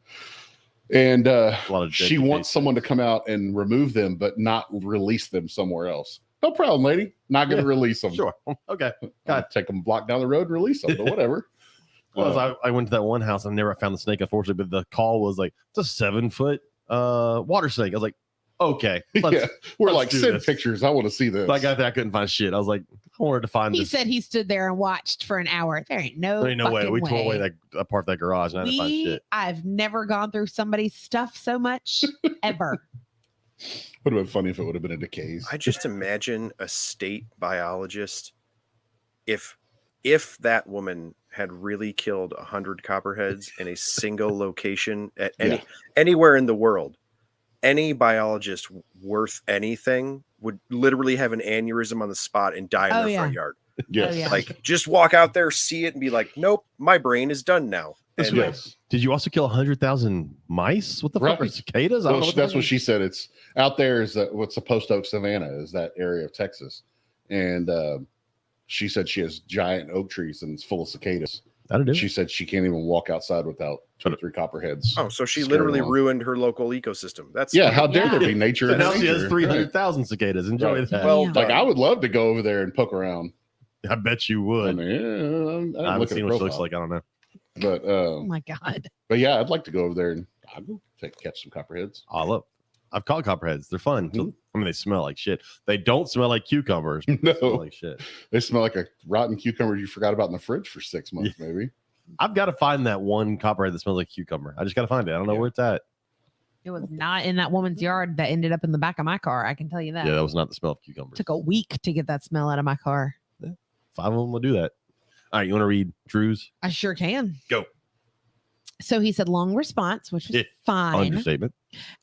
And A lot of she wants someone to come out and remove them, but not release them somewhere else. No problem, lady. Not going to release them. Sure. Okay. I'd take them block down the road and release them, but whatever. Well, I went to that one house and never found the snake, unfortunately, but the call was like, it's a 7-foot water snake. I was like, okay. We're like, do send this. pictures. I want to see this. But I got there, I couldn't find shit. I was like, I wanted to find He this. said he stood there and watched for an hour. There ain't no, There ain't no way. fucking We tore away that part of that garage and I didn't find shit. I've never gone through somebody's stuff so much ever. Would have been funny if it would have been a decays. I just imagine a state biologist, if that woman had really killed 100 copperheads in a single location at anywhere in the world, any biologist worth anything would literally have an aneurysm on the spot and die in their front yard. Yes. Oh, yeah. Like, just walk out there, see it, and be like, nope, my brain is done now. And Yes. Did you also kill 100,000 mice? What the fuck are Right. cicadas? I don't Well, know that's what she said. It's out there is what's the Post Oak Savannah is that area of Texas. And she said she has giant oak trees and it's full of cicadas. That'll do. She said she can't even walk outside without 2 or 3 copperheads. oh, so she Scared literally them off. ruined her local ecosystem. That's How dare Yeah. there be nature? So in now she has nature. 300,000 cicadas. Enjoy Right. that. Well, Damn. Like I would love to go over there and poke around. I bet you I would. mean, I haven't seen what she looks like. I don't know. But Oh my God. yeah, I'd like to go over there and I'll go catch some copperheads. Oh, look. I've caught copperheads. They're fun. Mhm. I mean, they smell like shit. They don't smell like cucumbers. But they smell No, like shit. they smell like a rotten cucumber you forgot about in the fridge for 6 months, maybe. I've got to find that one copperhead that smells like cucumber. I just got to find it. I don't know where it's at. It was not in that woman's yard that ended up in the back of my car. I can tell you that. Yeah, that was not the smell of cucumbers. Took a week to get that smell out of my car. 5 of them will do that. All right, you want to read Drew's I sure can. Go. So he said long response, which was Yeah. fine. understatement?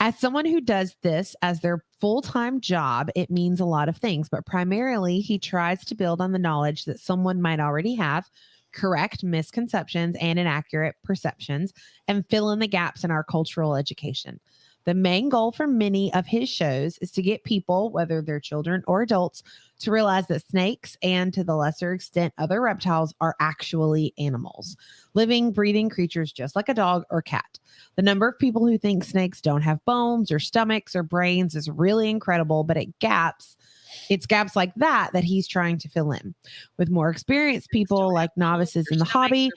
As someone who does this as their full-time job, it means a lot of things, but primarily he tries to build on the knowledge that someone might already have, correct misconceptions and inaccurate perceptions, and fill in the gaps in our cultural education. The main goal for many of his shows is to get people, whether they're children or adults, to realize that snakes and to the lesser extent other reptiles are actually animals, living, breathing creatures just like a dog or cat. The number of people who think snakes don't have bones or stomachs or brains is really incredible, but it's gaps like that he's trying to fill in. With more experienced people like novices in the hobby,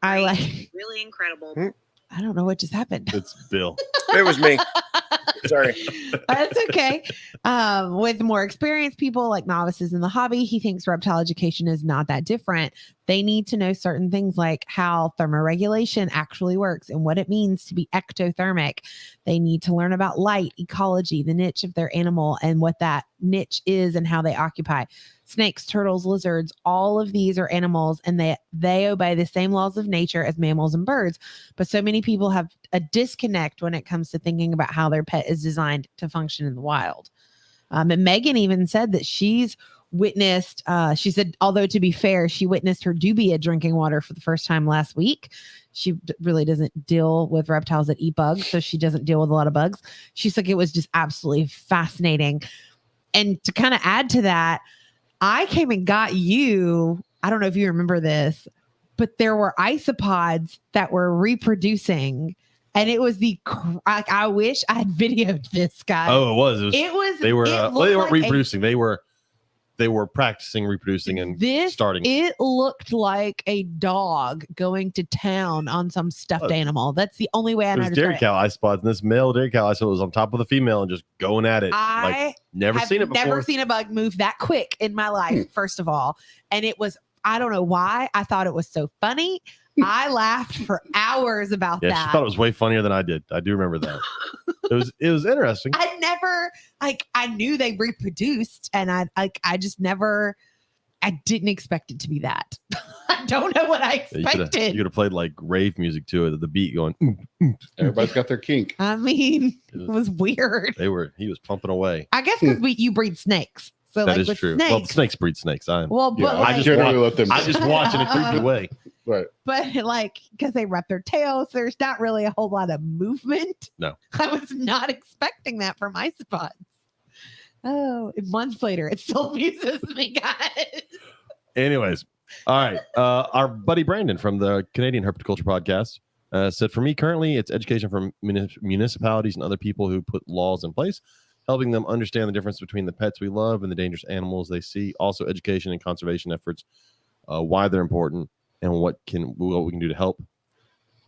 I like really incredible. I don't know what just happened. It's Bill. It was me. Sorry. That's okay. With more experienced people like novices in the hobby, he thinks reptile education is not that different. They need to know certain things like how thermoregulation actually works and what it means to be ectothermic. They need to learn about light, ecology, the niche of their animal, and what that niche is and how they occupy. Snakes, turtles, lizards, all of these are animals and they obey the same laws of nature as mammals and birds. But so many people have a disconnect when it comes to thinking about how their pet is designed to function in the wild. And Megan even said that she's witnessed, she said, although to be fair, she witnessed her dubia drinking water for the first time last week. She really doesn't deal with reptiles that eat bugs, so she doesn't deal with a lot of bugs. She's like, it was just absolutely fascinating. And to kind of add to that, I came and got you. I don't know if you remember this, but there were isopods that were reproducing. And it was I wish I had videoed this, guy. Oh, it was. They were. it Well, they weren't looked like reproducing. They were practicing reproducing and starting. It looked like a dog going to town on some stuffed animal. That's the only way I know There's to dairy describe cow isopods, and this male dairy cow isopod was on top of the female and just going at it. Like never I've seen it before. never seen a bug move that quick in my life, first of all. And it was, I don't know why. I thought it was so funny. I laughed for hours about Yeah, that. she thought it was way funnier than I did. I do remember that. It was interesting. I never, I knew they reproduced and I just never, I didn't expect it to be that. I don't know what I You expected. could have played like rave music to it, the beat going. Everybody's got their kink. I mean, it was weird. He was pumping away. I guess because you breed snakes. So That like is with true. snakes, Well, snakes breed snakes. well, Yeah, but I like, just generally want- let them. I just watch in a creepy way. Right. but like because they wrap their tails, there's not really a whole lot of movement. No. I was not expecting that for my spots. Oh, months later, it still amuses me, guys. Anyways, all right. Our buddy Brandon from the Canadian Herpetoculture Podcast said, for me, currently, it's education from municipalities and other people who put laws in place, helping them understand the difference between the pets we love and the dangerous animals they see. Also, education and conservation efforts, why they're important, and what we can do to help.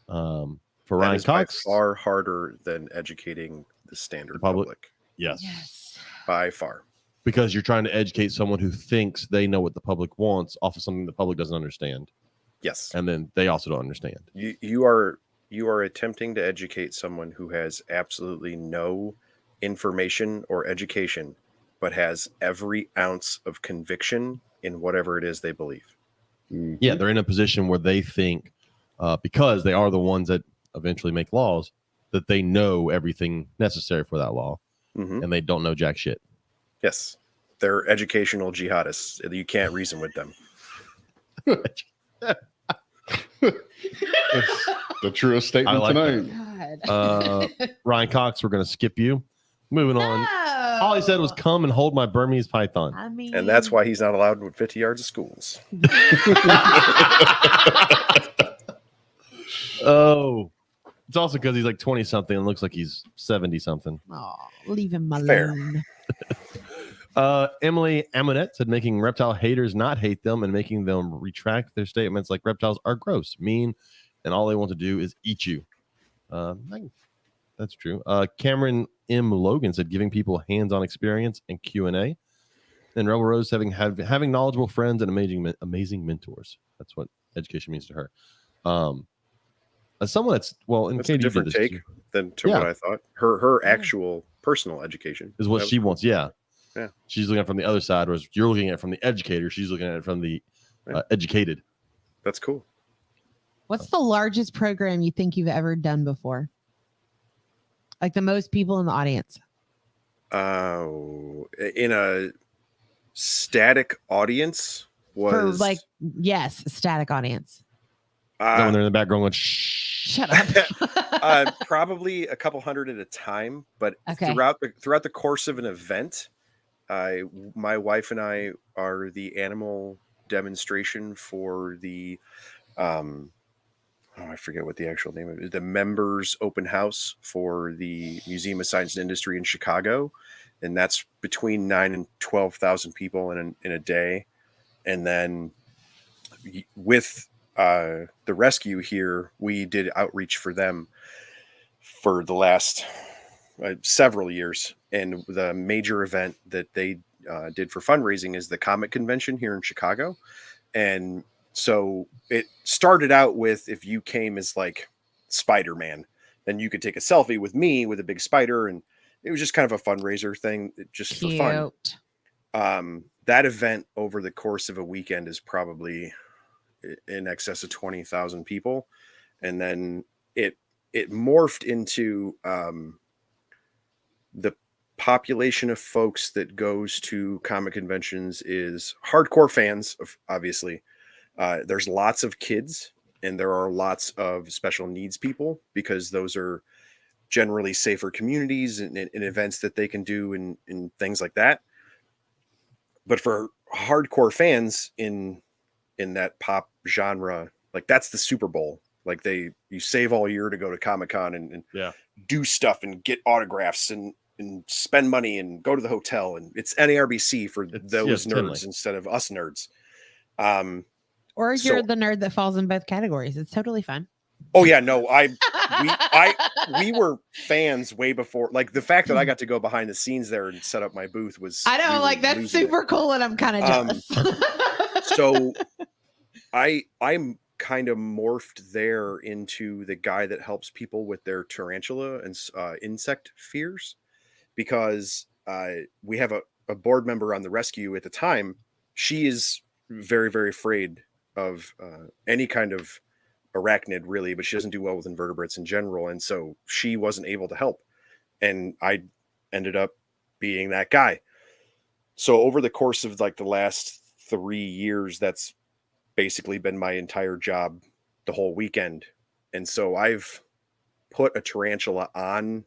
For That Ryan is by Cox, far harder than educating the standard public. public. yes, By far. because you're trying to educate someone who thinks they know what the public wants off of something the public doesn't understand, Yes. and then they also don't understand. You are attempting to educate someone who has absolutely no information or education, but has every ounce of conviction in whatever it is they believe. Mhm. Yeah, they're in a position where they think, because they are the ones that eventually make laws, that they know everything necessary for that law, Mhm. and they don't know jack shit. Yes. They're educational jihadists. You can't reason with them. It's the truest statement I like tonight. God. Ryan Cox, we're going to skip you. Moving on. No. All he said was, come and hold my Burmese python. I mean, And that's why he's not allowed with 50 yards of schools. Oh. It's also because he's like 20 something and looks like he's 70 something. Oh, leave him Fair. alone. Emily Amonette said, making reptile haters not hate them and making them retract their statements like reptiles are gross, mean, and all they want to do is eat you. That's true. Cameron M. Logan said, giving people hands-on experience and Q&A. And Rebel Rose having knowledgeable friends and amazing mentors. That's what education means to her. As someone that's, well, and That's a Katie, you did different this take too, than to what I thought. Her actual personal education is what That she was wants. Yeah. Yeah. She's looking at it from the other side, whereas you're looking at it from the educator. She's looking at it from the educated. That's cool. What's the largest program you think you've ever done before? Like the most people in the audience. In a static audience was For like, yes, static audience. When they're in the background going, shh. Shut up. Probably a couple hundred at a time, but Okay. throughout the course of an event, my wife and I are the animal demonstration for the I forget what the actual name of it is, the members open house for the Museum of Science and Industry in Chicago, and that's between 9,000 and 12,000 people in a day. And then with the rescue here, we did outreach for them for the last several years. And the major event that they did for fundraising is the Comic Convention here in Chicago. And so it started out with, if you came as like Spider-Man, then you could take a selfie with me with a big spider. And it was just kind of a fundraiser thing just for fun. That event over the course of a weekend is probably in excess of 20,000 people. And then it morphed into the population of folks that goes to comic conventions is hardcore fans of, obviously. There's lots of kids and there are lots of special needs people, because those are generally safer communities and events that they can do and things like that. But for hardcore fans in that pop genre, like that's the Super Bowl. Like you save all year to go to Comic-Con and do stuff and get autographs and spend money and go to the hotel. And it's NARBC for those nerds instead of us nerds. Or you're the nerd that falls in both categories. It's totally fun. Oh yeah, no, we were fans way before. Like the fact that I got to go behind the scenes there and set up my booth was. I know, like that's super cool, and I'm kind of jealous. So, I'm kind of morphed there into the guy that helps people with their tarantula and insect fears, because we have a board member on the rescue at the time. She is very, very afraid of any kind of arachnid, really, but she doesn't do well with invertebrates in general. And so she wasn't able to help. And I ended up being that guy. So over the course of like the last 3 years, that's basically been my entire job the whole weekend. And so I've put a tarantula on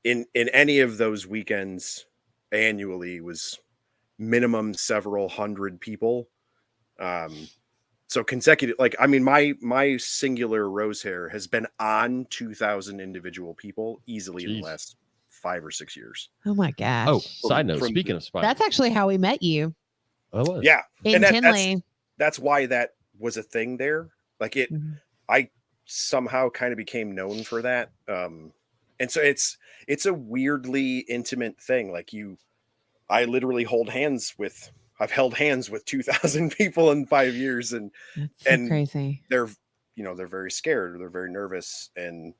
in any of those weekends annually was minimum several hundred people. So consecutive, like, I mean, my singular rose hair has been on 2,000 individual people easily in the last 5 or 6 years. Oh my gosh. Oh, side note, speaking of spiders. That's actually how we met you. Oh, it was. Yeah. In Tinley. That's why that was a thing there. Like it, I somehow kind of became known for that. And so it's a weirdly intimate thing. Like I literally I've held hands with 2,000 people in 5 years, and That's so crazy. They're very scared or they're very nervous. And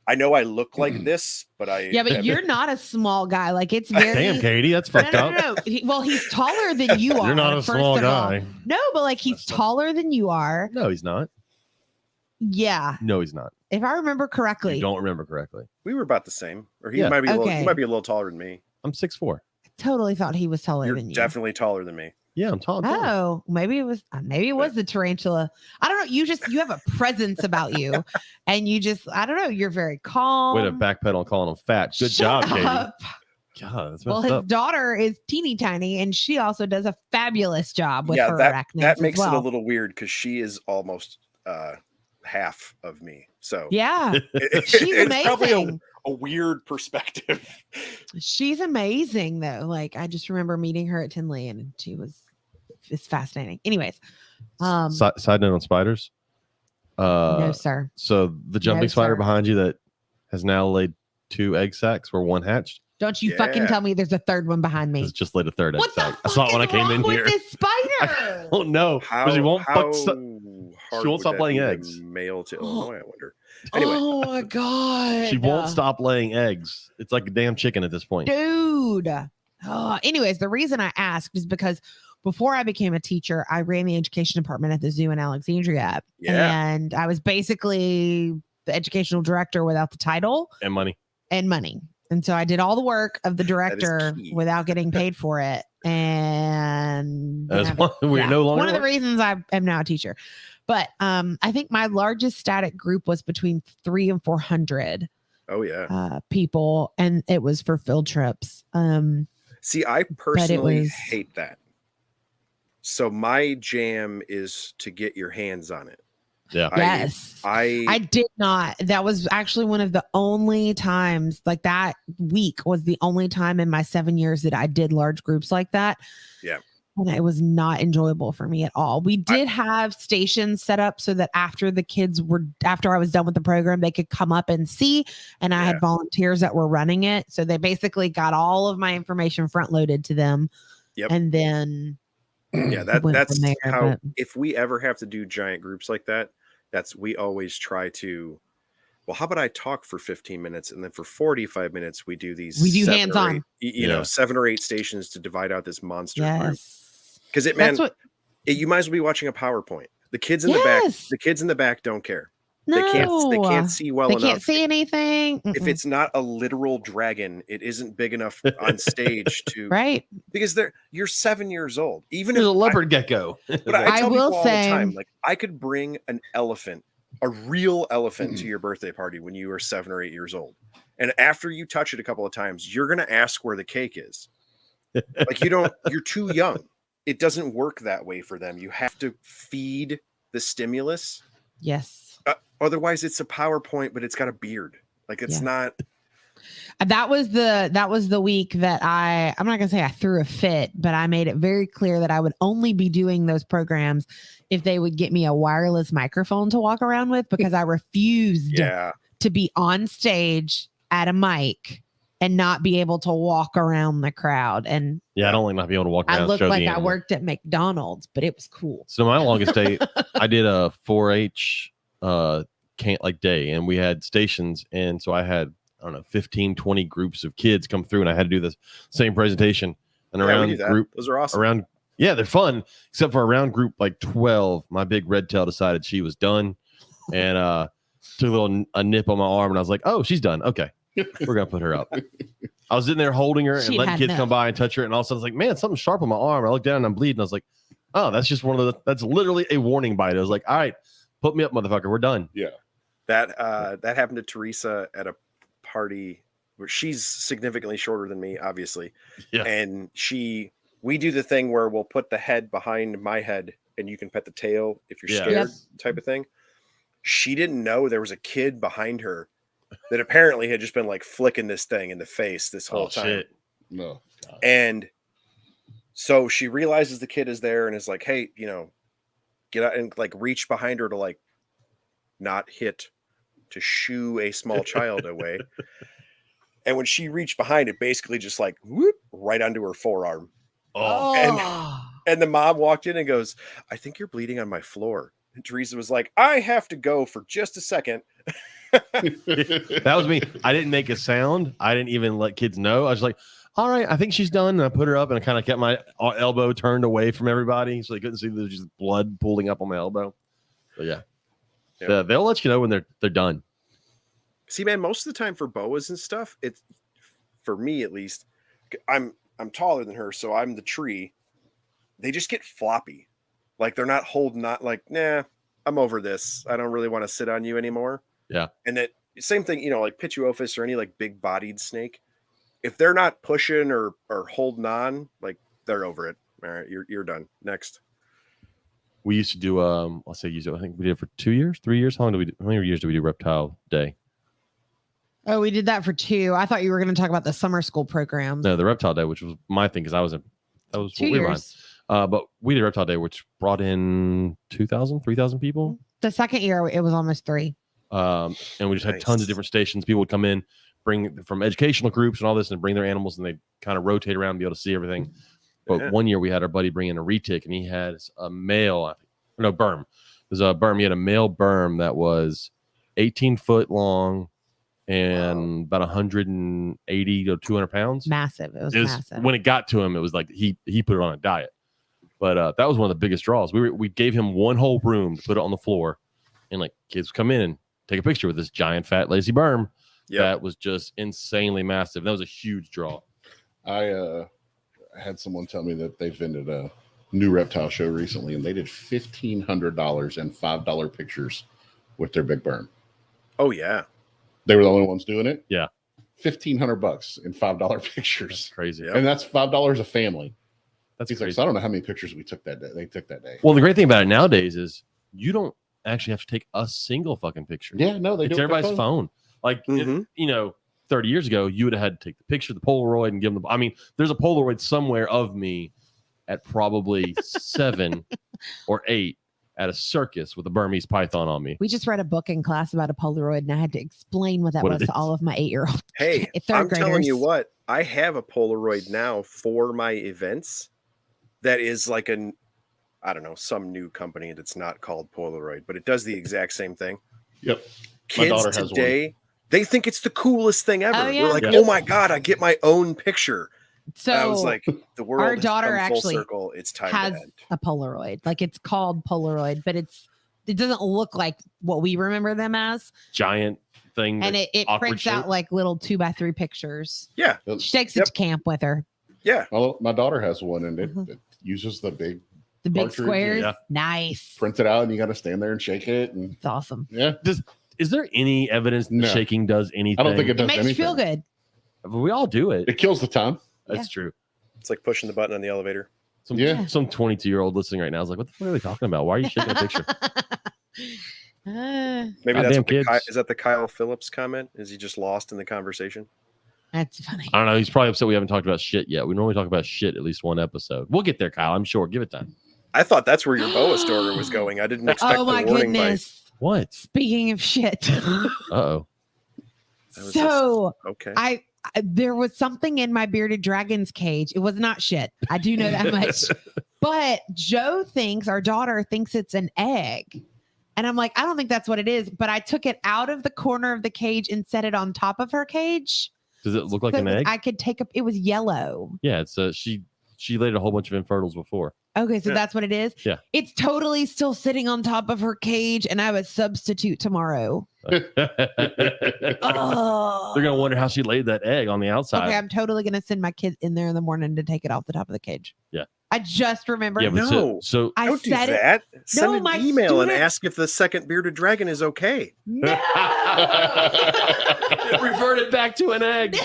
I know I look like this, but but you're not a small guy. Like it's very damn, Katie, that's fucked up. No. Well, he's taller than you are. You're not a small guy. No, but like he's taller than you are. No, he's not. Yeah. No, he's not. If I remember correctly. You don't remember correctly. We were about the same, or he Yeah. might be Okay. he might be a little taller than me. I'm 6'4". Totally thought he was taller You're than you. definitely taller than me. Yeah, I'm tall. Oh, maybe it was the tarantula. I don't know. You have a presence about you, and I don't know. You're very calm. Way to backpedal on calling him fat. Good Shut job, Katie. up. God, that's Well, messed his up. daughter is teeny tiny, and she also does a fabulous job with her arachnids. That makes as well. it a little weird because she is almost half of me. So Yeah, it's she's probably amazing. a weird perspective. She's amazing, though. Like I just remember meeting her at Tinley, and it's fascinating. Anyways, Side note on spiders. no, sir. So the jumping No, spider sir. behind you that has now laid 2 egg sacs where 1 hatched. Don't you fucking Yeah. tell me there's a third one behind me. It's just laid a 3rd egg What the sac. fuck I saw it when I is came in wrong here. with this spider? Oh no! How She won't how fuck. hard she won't would stop that laying be to eggs. Mail to Illinois, I wonder. Anyway, Oh my god. She won't stop laying eggs. It's like a damn chicken at this point. Dude. Anyways, the reason I asked is because before I became a teacher, I ran the education department at the zoo in Alexandria. Yeah. And I was basically the educational director without the title And money. and money. And so I did all the work of the director key. without getting paid for it. And That's why we're no longer. one of the reasons I am now a teacher. But I think my largest static group was between 300 and 400 oh yeah. people, and it was for field trips. See, I personally was- hate that. So my jam is to get your hands on it. Yeah. Yes. I did not. That was actually one of the only times, like that week was the only time in my 7 years that I did large groups like that. Yeah. And it was not enjoyable for me at all. We did have stations set up so that after I was done with the program, they could come up and see. And I had volunteers that were running it. So they basically got all of my information front loaded to them. Yep. And then Yeah, went that's from there, how. but- If we ever have to do giant groups like that, we always try to. Well, how about I talk for 15 minutes and then for 45 minutes we do these. We do 7 or hands-on. 8, you know, 7 or 8 stations to divide out this monster group. yes. Because you might as well be watching a PowerPoint. The kids in the back don't care. No. They can't see well They enough. can't see anything. If it's not a literal dragon, it isn't big enough on stage to right. because you're 7 years old. Even There's if a leopard gecko. but I tell will people all say- the time, like I could bring an elephant, a real elephant, to your birthday party when you were 7 or 8 years old, and after you touch it a couple of times, you're gonna ask where the cake is. Like you're too young. It doesn't work that way for them. You have to feed the stimulus. Yes. Otherwise, it's a PowerPoint, but it's got a beard. Like it's not. That was the week that I'm not gonna say I threw a fit, but I made it very clear that I would only be doing those programs if they would get me a wireless microphone to walk around with, because I refused to be on stage at a mic and not be able to walk around the crowd. And Yeah, I don't like not being able to walk around. I and looked show like the I animal. worked at McDonald's, but it was cool. So my longest day, I did a 4-H day, and we had stations, and so I had 15, 20 groups of kids come through, and I had to do this same presentation. And Yeah, we around do that. group Those are awesome. around Yeah, they're fun, except for around group like 12, my big red tail decided she was done and took a nip on my arm, and I was like, oh, she's done. Okay, we're going to put her up. I was in there holding her and She'd letting had kids enough. come by and touch her, and all of a sudden I was like, man, something's sharp on my arm. I looked down and I'm bleeding. I was like, oh, that's just that's literally a warning bite. I was like, all right, put me up, motherfucker. We're done. Yeah. That happened to Teresa at a party where she's significantly shorter than me, obviously. Yeah. And we do the thing where we'll put the head behind my head and you can pet the tail if you're Yeah. scared, Yep. type of thing. She didn't know there was a kid behind her that apparently had just been like flicking this thing in the face this whole time. Shit. No. God. And so she realizes the kid is there and is like, hey, get out and like reach behind her to like not hit, to shoo a small child away. And when she reached behind it, basically just like whoop, right onto her forearm. Oh, And the mom walked in and goes, I think you're bleeding on my floor. And Teresa was like, I have to go for just a second. that was me. I didn't make a sound. I didn't even let kids know. I was like, all right, I think she's done. And I put her up and I kind of kept my elbow turned away from everybody so they couldn't see there's just blood pooling up on my elbow. But yeah. They'll let you know when they're done. See, man, most of the time for boas and stuff, it's for me at least, I'm taller than her, so I'm the tree. They just get floppy. Like they're not holding, not like, nah, I'm over this. I don't really want to sit on you anymore. Yeah. And that same thing, like Pituophis or any like big bodied snake. If they're not pushing or holding on, like they're over it. All right, you're done. Next. We used to do I think we did it for 2 years, 3 years. How many years do we do Reptile Day? Oh, we did that for 2. I thought you were going to talk about the summer school program. No, the Reptile Day, which was my thing, because that was 2 what we were on. years. But we did Reptile Day, which brought in 2,000, 3,000 people. The second year, it was almost 3. And we just had Nice. tons of different stations. People would come in, bring from educational groups and all this, and bring their animals, and they kind of rotate around and be able to see everything. But Yeah. one year we had our buddy bring in a retic, and he had a male, berm. There's a berm. He had a male berm that was 18 foot long and about 180 to 200 pounds. Massive. It was It was- massive. when it got to him, it was like he put it on a diet. But that was one of the biggest draws. We gave him one whole room to put it on the floor, and like kids would come in and take a picture with this giant fat lazy berm that was just insanely massive. That was a huge draw. I had someone tell me that they've been at a new reptile show recently, and they did $1,500 and $5 pictures with their big berm. Oh yeah. They were the only ones doing it. Yeah. $1,500 in $5 pictures, Crazy. Yeah. and that's $5 a family. That's He's like, crazy. so I don't know how many pictures we took that day. They took that day. Well, the great thing about it nowadays is you don't actually have to take a single fucking picture. Yeah, no, they It's do it with everybody's their phone. Like, Mhm. 30 years ago, you would have had to take the picture, the Polaroid, and give them there's a Polaroid somewhere of me at probably 7 or 8 at a circus with a Burmese python on me. We just read a book in class about a Polaroid, and I had to explain what that What it was is. to all of my 8-year-olds. Hey, Third I'm telling you graders. what, I have a Polaroid now for my events that is like some new company that's not called Polaroid, but it does the exact same thing. Yep. My Kids daughter has one. today, they think it's the coolest thing ever. Oh, yeah. They're like, Yeah. oh my God, I get my own picture. So And I was like, the world our has daughter come full actually circle. It's time has to end. a Polaroid. Like it's called Polaroid, but it doesn't look like what we remember them as. Giant thing. And like, it awkward prints out shape. like little 2x3 pictures. Yeah. She takes it Yep. to camp with her. Yeah. Well, my daughter has one, and it Mhm. uses the big The big Cartridge, squares. yeah. Nice. print it out, and you got to stand there and shake it. And It's awesome. yeah, Is there any evidence that No. shaking does anything? I don't think it It does makes anything. you feel good. We all do it. It kills the time. That's true. It's like pushing the button on the elevator. Yeah. Some 22-year-old listening right now is like, what the fuck are they talking about? Why are you shaking a picture? Maybe Goddamn that's what kids. is that the Kyle Phillips comment? Is he just lost in the conversation? That's funny. I don't know. He's probably upset we haven't talked about shit yet. We normally talk about shit at least one episode. We'll get there, Kyle. I'm sure. Give it time. I thought that's where your boa story was going. I didn't expect Oh the my warning goodness. What? Speaking of shit. Uh-oh. That was So bite. Okay. I there was something in my bearded dragon's cage. It was not shit. I do know that much. But Joe thinks, our daughter thinks it's an egg. And I'm like, I don't think that's what it is. But I took it out of the corner of the cage and set it on top of her cage. Does it look like so an egg? I could take it was yellow. Yeah, it's she laid a whole bunch of infertils before. Okay, so Yeah. that's what it is? Yeah. It's totally still sitting on top of her cage, and I have a substitute tomorrow. They're Oh. gonna wonder how she laid that egg on the outside. Okay, I'm totally going to send my kid in there in the morning to take it off the top of the cage. Yeah. I just remembered. Yeah, but No. so I Don't do said it. that. Send No, an my email and students- ask if the second bearded dragon is okay. No. it reverted back to an egg.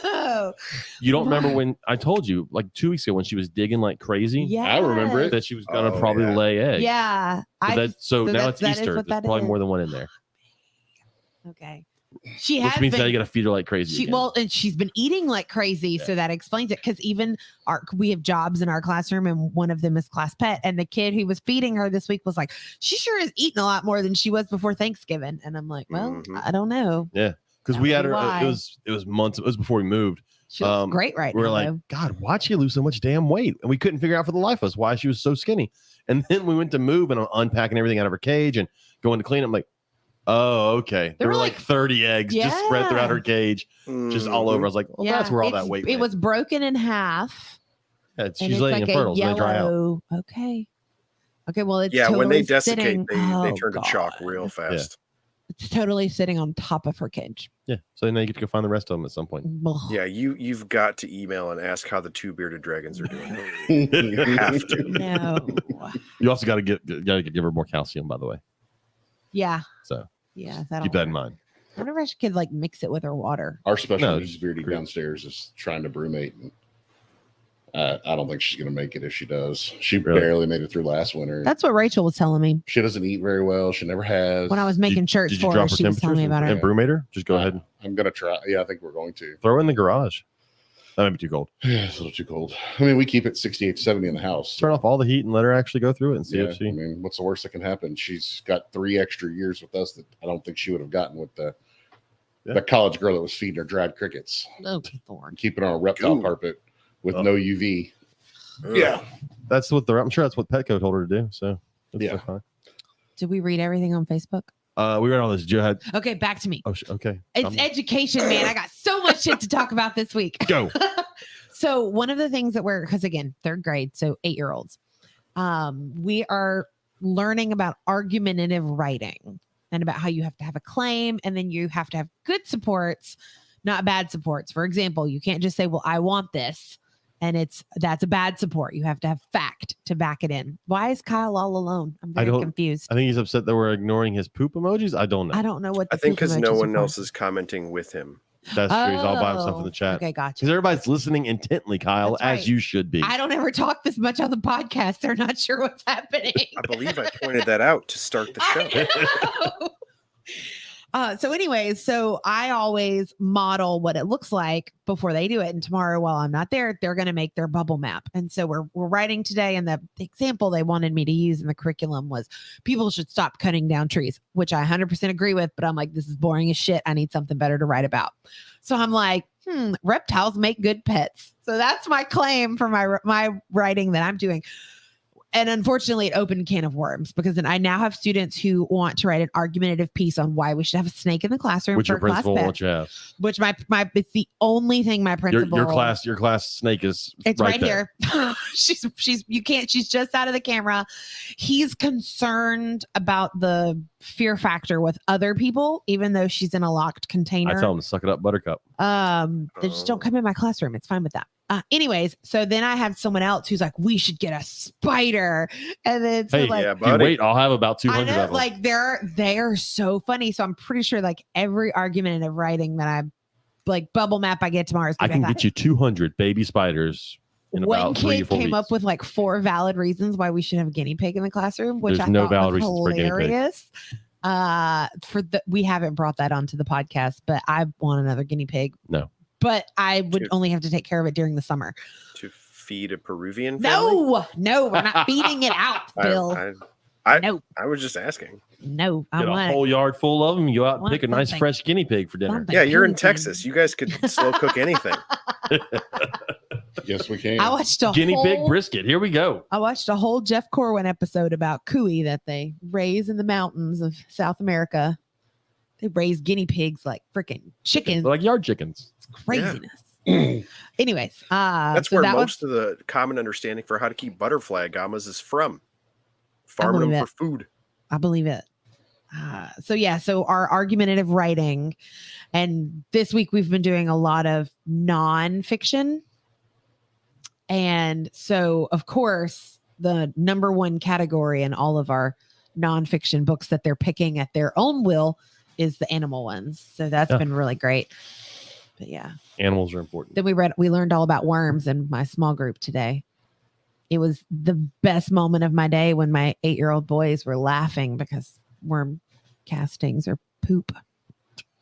No. You don't remember when I told you like 2 weeks ago when she was digging like crazy? Yeah. I remember it. That she was gonna Oh, probably yeah. lay eggs. Yeah. So now that's- it's that is Easter. what There's that probably is. more than one in there. Okay. She Which has means been, now you gotta feed her like crazy. she again. well, and she's been eating like crazy, so that explains it. Because even we have jobs in our classroom, and one of them is class pet. And the kid who was feeding her this week was like, "She sure is eating a lot more than she was before Thanksgiving." And I'm like, "Well, Mhm. I don't know. because we had her. Why? It was months. It was before we moved. She looks great right We were now." like, though. God, why'd she lose so much damn weight? And we couldn't figure out for the life of us why she was so skinny. And then we went to move, and I'm unpacking everything out of her cage and going to clean. I'm like, oh, okay. There were were like 30 eggs just spread throughout her cage, just all over. I was like, well, that's where all that weight It went. was broken in half. Yeah, and she's it's laying like infertile, so they dry out. yellow. Okay. Well, it's Yeah, when they totally desiccate, sitting- they oh, turn to chalk God. real fast. It's totally sitting on top of her cage. Yeah, so now you get to go find the rest of them at some point. Ugh. Yeah, you've got to email and ask how the two bearded dragons are doing. You have to. No. You also got to give her more calcium, by the way. Yeah. So Yeah. keep that in mind. I wonder if I could like mix it with her water. Our special No, needs just beardie agree. downstairs is trying to brewmate. And, I don't think she's going to make it if she does. She Really? barely made it through last winter. That's what Rachel was telling me She doesn't eat very well. She never has. when I was making shirts Did you for her. drop her She was telling temperatures me about and her. brewmate her? Just go ahead and I'm going to try. Yeah, I think we're going to. throw her in the garage. That might be too cold. Yeah, it's a little too cold. I mean, we keep it 68, 70 in the house. Turn off all the heat and let her actually go through it and see Yeah, if she. I mean, what's the worst that can happen? She's got 3 extra years with us that I don't think she would have gotten with the college girl that was feeding her dried crickets, Oh, Lord. keeping her on a reptile Ooh. carpet with Oh. no UV. Ugh. Yeah. That's what I'm sure that's what Petco told her to do. So that's Yeah. fine. Did we read everything on Facebook? We read all this. Joe had. Okay, back to me. Oh, okay. It's education, man. I got so much shit to talk about this week. Go. So one of the things that because again, 3rd grade, so 8-year-olds, we are learning about argumentative writing and about how you have to have a claim and then you have to have good supports, not bad supports. For example, you can't just say, well, I want this. And that's a bad support. You have to have fact to back it in. Why is Kyle all alone? I'm very confused. I think he's upset that we're ignoring his poop emojis. I don't know. I don't know what I think because no one else is commenting with him. That's true. He's all by himself in the chat. Okay, gotcha. Because everybody's listening intently, Kyle, That's as right. you should be. I don't ever talk this much on the podcast. They're not sure what's happening. I believe I pointed that out to start the show. I know. So anyways, so I always model what it looks like before they do it. And tomorrow, while I'm not there, they're going to make their bubble map. And so we're writing today. And the example they wanted me to use in the curriculum was people should stop cutting down trees, which I 100% agree with. But I'm like, this is boring as shit. I need something better to write about. So I'm like, reptiles make good pets. So that's my claim for my writing that I'm doing. And unfortunately, it opened a can of worms because then I now have students who want to write an argumentative piece on why we should have a snake in the classroom. Which for your a class principal pet, won't you have? which my it's the only thing my principal Your class snake is it's right there. here. she's just out of the camera. He's concerned about the fear factor with other people, even though she's in a locked container. I tell him to suck it up, Buttercup. They just don't come in my classroom. It's fine with that. Anyways, so then I have someone else who's like, we should get a spider. And then so Hey, like, yeah, If you buddy. wait, I'll have about I 200 know, of them. like they are so funny. So I'm pretty sure like every argumentative writing that I like bubble map I get tomorrow is I can get you 200 baby spiders in One about 3 or kid 4 came weeks. up with like 4 valid reasons why we should have a guinea pig in the classroom, which There's I no thought valid was reasons for a guinea pig. hilarious. We haven't brought that onto the podcast, but I want another guinea pig. No. But I would Dude. only have to take care of it during the summer. To feed a Peruvian family? No, we're not feeding it out, Bill. No. I was just asking. No, I Get a want whole yard full of them. You go out and want pick a nice something. fresh guinea pig for dinner. Something. Yeah, you're in Anything. Texas. You guys could slow cook anything. Yes, we can. I watched a Guinea pig whole, brisket. Here we go. I watched a whole Jeff Corwin episode about cuy that they raise in the mountains of South America. They raise guinea pigs like freaking chickens. They're like yard chickens. Craziness. Anyways, That's so where that most of the common understanding for how to keep butterfly agamas is from. Farming them believe for food. I believe it. So our argumentative writing, and this week we've been doing a lot of nonfiction. And so, of course, the number one category in all of our nonfiction books that they're picking at their own will is the animal ones. So that's been really great. But yeah, Animals are important. then we learned all about worms in my small group today. It was the best moment of my day when my 8-year-old boys were laughing because worm castings are poop.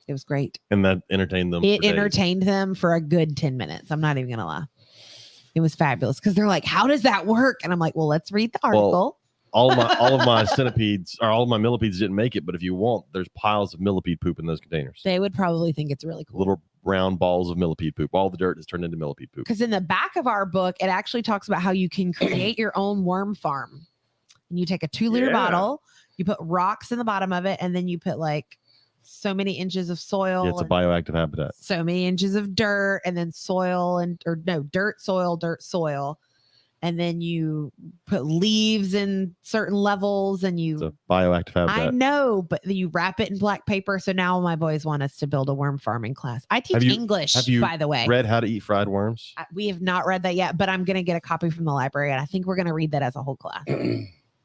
It was great. And that entertained them. It entertained them for a good 10 minutes. I'm not even going to lie. It was fabulous because they're like, how does that work? And I'm like, well, let's read the article. All of my centipedes or all of my millipedes didn't make it, but if you want, there's piles of millipede poop in those containers. They would probably think it's really cool. Little round balls of millipede poop. All the dirt is turned into millipede poop. Because in the back of our book, it actually talks about how you can create your own worm farm. And you take a 2-liter bottle, you put rocks in the bottom of it, and then you put like so many inches of soil. Yeah, it's a bioactive habitat. So many inches of dirt, and then dirt, soil. And then you put leaves in certain levels, and It's a bioactive habitat. I know, but you wrap it in black paper. So now my boys want us to build a worm farming class. I teach English, by the way. Read How to Eat Fried Worms? We have not read that yet, but I'm going to get a copy from the library, and I think we're going to read that as a whole class.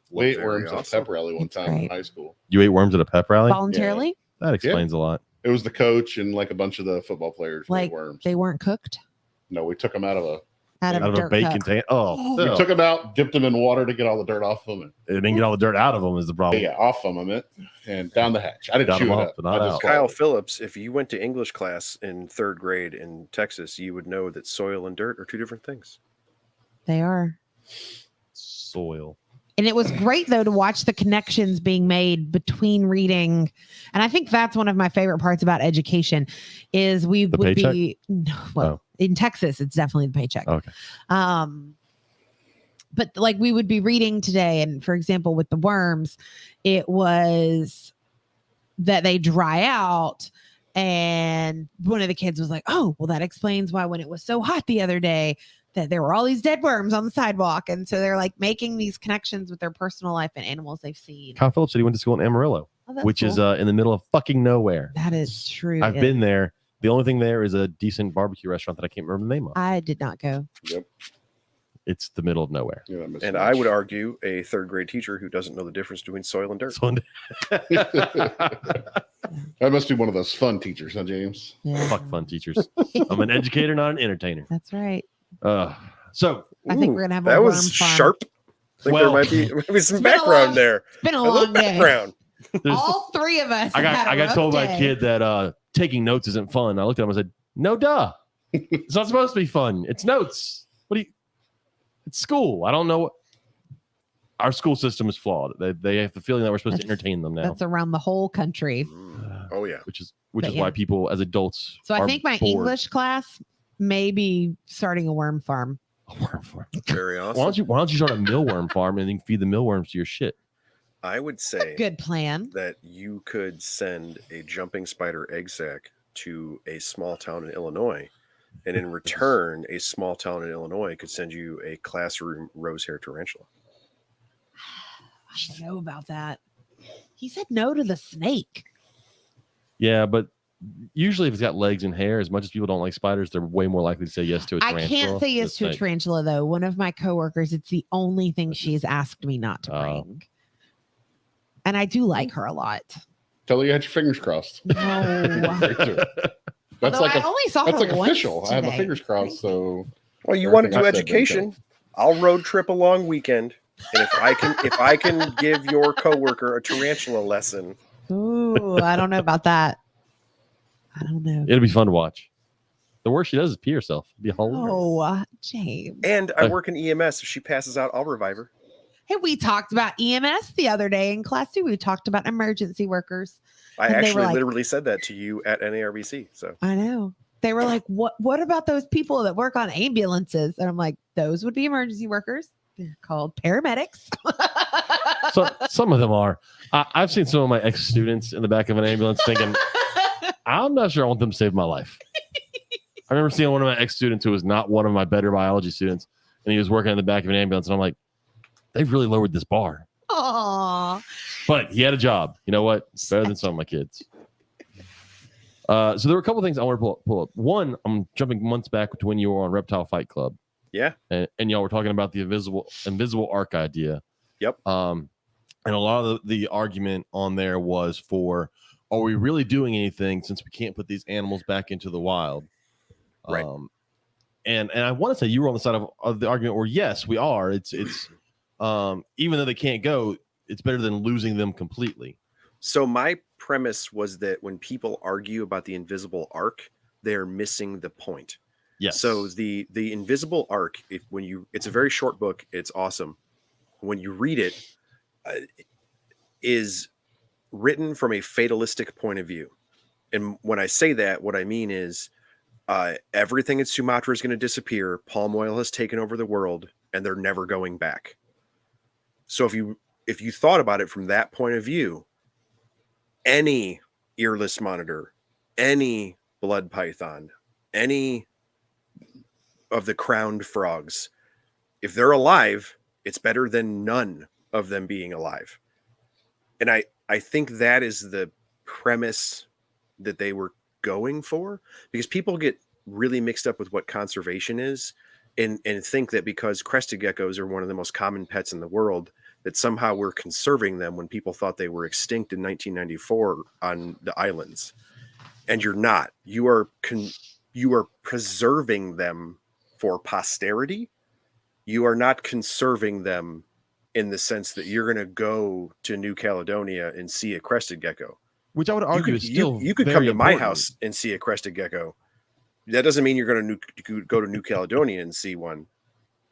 We ate worms at a pep rally one time in high school. You ate worms at a pep rally? Voluntarily? That explains a lot. It was the coach and like a bunch of the football players ate worms. They weren't cooked? No, we took them out of a a bake container. We took them out, dipped them in water to get all the dirt off them. It didn't get all the dirt out of them is the problem. Yeah, off them, and down the hatch. I didn't chew it up. Kyle Phillips, if you went to English class in 3rd grade in Texas, you would know that soil and dirt are 2 different things. They are. Soil. And it was great, though, to watch the connections being made between reading. And I think that's one of my favorite parts about education is in Texas, it's definitely the paycheck. Okay. But like we would be reading today. And for example, with the worms, it was that they dry out. And one of the kids was like, oh, well, that explains why when it was so hot the other day, that there were all these dead worms on the sidewalk. And so they're like making these connections with their personal life and animals they've seen. Kyle Phillips said he went to school in Amarillo, which is in the middle of fucking nowhere. That is true. I've been there. The only thing there is a decent barbecue restaurant that I can't remember the name of. I did not go. Yep. It's the middle of nowhere. Yeah, and I would argue a 3rd grade teacher who doesn't know the difference between soil and dirt. That must be one of those fun teachers, huh, James? Yeah. Fuck fun teachers. I'm an educator, not an entertainer. That's right. So I think we're gonna have that was sharp. I think there might be some background there. It's been a long day. Background. All 3 of us. I got told by a kid that taking notes isn't fun. I looked at him and said, "No, duh. It's not supposed to be fun. It's notes. It's school. I don't know what." Our school system is flawed. They have the feeling that we're supposed to entertain them now. That's around the whole country. Oh yeah, which is why people as adults. So I think my bored. English class may be starting a worm farm. A worm farm. Very awesome. Why don't you start a mealworm farm and then feed the mealworms to your shit? I would say good plan that you could send a jumping spider egg sac to a small town in Illinois, and in return, a small town in Illinois could send you a classroom rosehair tarantula. I don't know about that. He said no to the snake. Yeah, but usually if it's got legs and hair, as much as people don't like spiders, they're way more likely to say yes to a tarantula. I can't say yes to a tarantula, though. One of my coworkers, it's the only thing she's asked me not to bring. And I do like her a lot. Tell her you had your fingers crossed. No. That's like I only saw that's her like once official. today. I have my fingers crossed. So well, you want to do education. I'll road trip a long weekend. And if I can give your coworker a tarantula lesson. Ooh, I don't know about that. I don't know. It'll be fun to watch. The worst she does is pee herself. It'll be hilarious. Oh, James. And I work in EMS. If she passes out, I'll revive her. Hey, we talked about EMS the other day in class too. We talked about emergency workers. I actually literally said that to you at NARBC. So I know. They were like, what about those people that work on ambulances? And I'm like, those would be emergency workers. They're called paramedics. So some of them are. I've seen some of my ex-students in the back of an ambulance thinking, I'm not sure I want them to save my life. I remember seeing one of my ex-students who was not one of my better biology students, and he was working in the back of an ambulance, and I'm like, they've really lowered this bar. Aww. But he had a job. You know what? Better than some of my kids. So there were a couple things I want to pull up. One, I'm jumping months back to when you were on Reptile Fight Club. Yeah. And y'all were talking about the invisible arc idea. Yep. And a lot of the argument on there was for, are we really doing anything since we can't put these animals back into the wild? Right. And I want to say you were on the side of the argument where, yes, we are. It's even though they can't go, it's better than losing them completely. So my premise was that when people argue about the invisible arc, they're missing the point. Yes. So the invisible arc, it's a very short book. It's awesome. When you read it, is written from a fatalistic point of view. And when I say that, what I mean is everything in Sumatra is going to disappear. Palm oil has taken over the world, and they're never going back. So if you thought about it from that point of view, any earless monitor, any blood python, any of the crowned frogs, if they're alive, it's better than none of them being alive. And I think that is the premise that they were going for, because people get really mixed up with what conservation is and think that because crested geckos are one of the most common pets in the world, that somehow we're conserving them when people thought they were extinct in 1994 on the islands. And you're not. You are preserving them for posterity. You are not conserving them in the sense that you're going to go to New Caledonia and see a crested gecko. Which I would argue is still you could very come to my important. house and see a crested gecko. That doesn't mean you're going to go to New Caledonia and see one.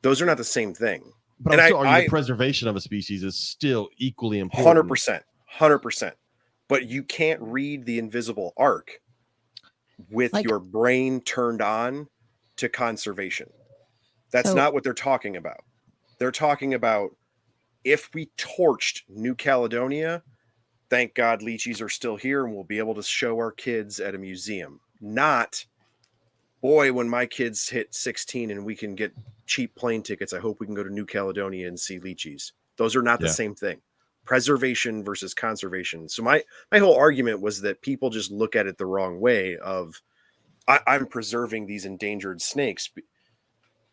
Those are not the same thing. But And I still argue the preservation of a species is still equally important. 100%. But you can't read the invisible arc with your brain turned on to conservation. That's not what they're talking about. They're talking about, if we torched New Caledonia, thank God leeches are still here and we'll be able to show our kids at a museum. Not, boy, when my kids hit 16 and we can get cheap plane tickets, I hope we can go to New Caledonia and see leeches. Those are not the same thing. Preservation versus conservation. So my whole argument was that people just look at it the wrong way of, I'm preserving these endangered snakes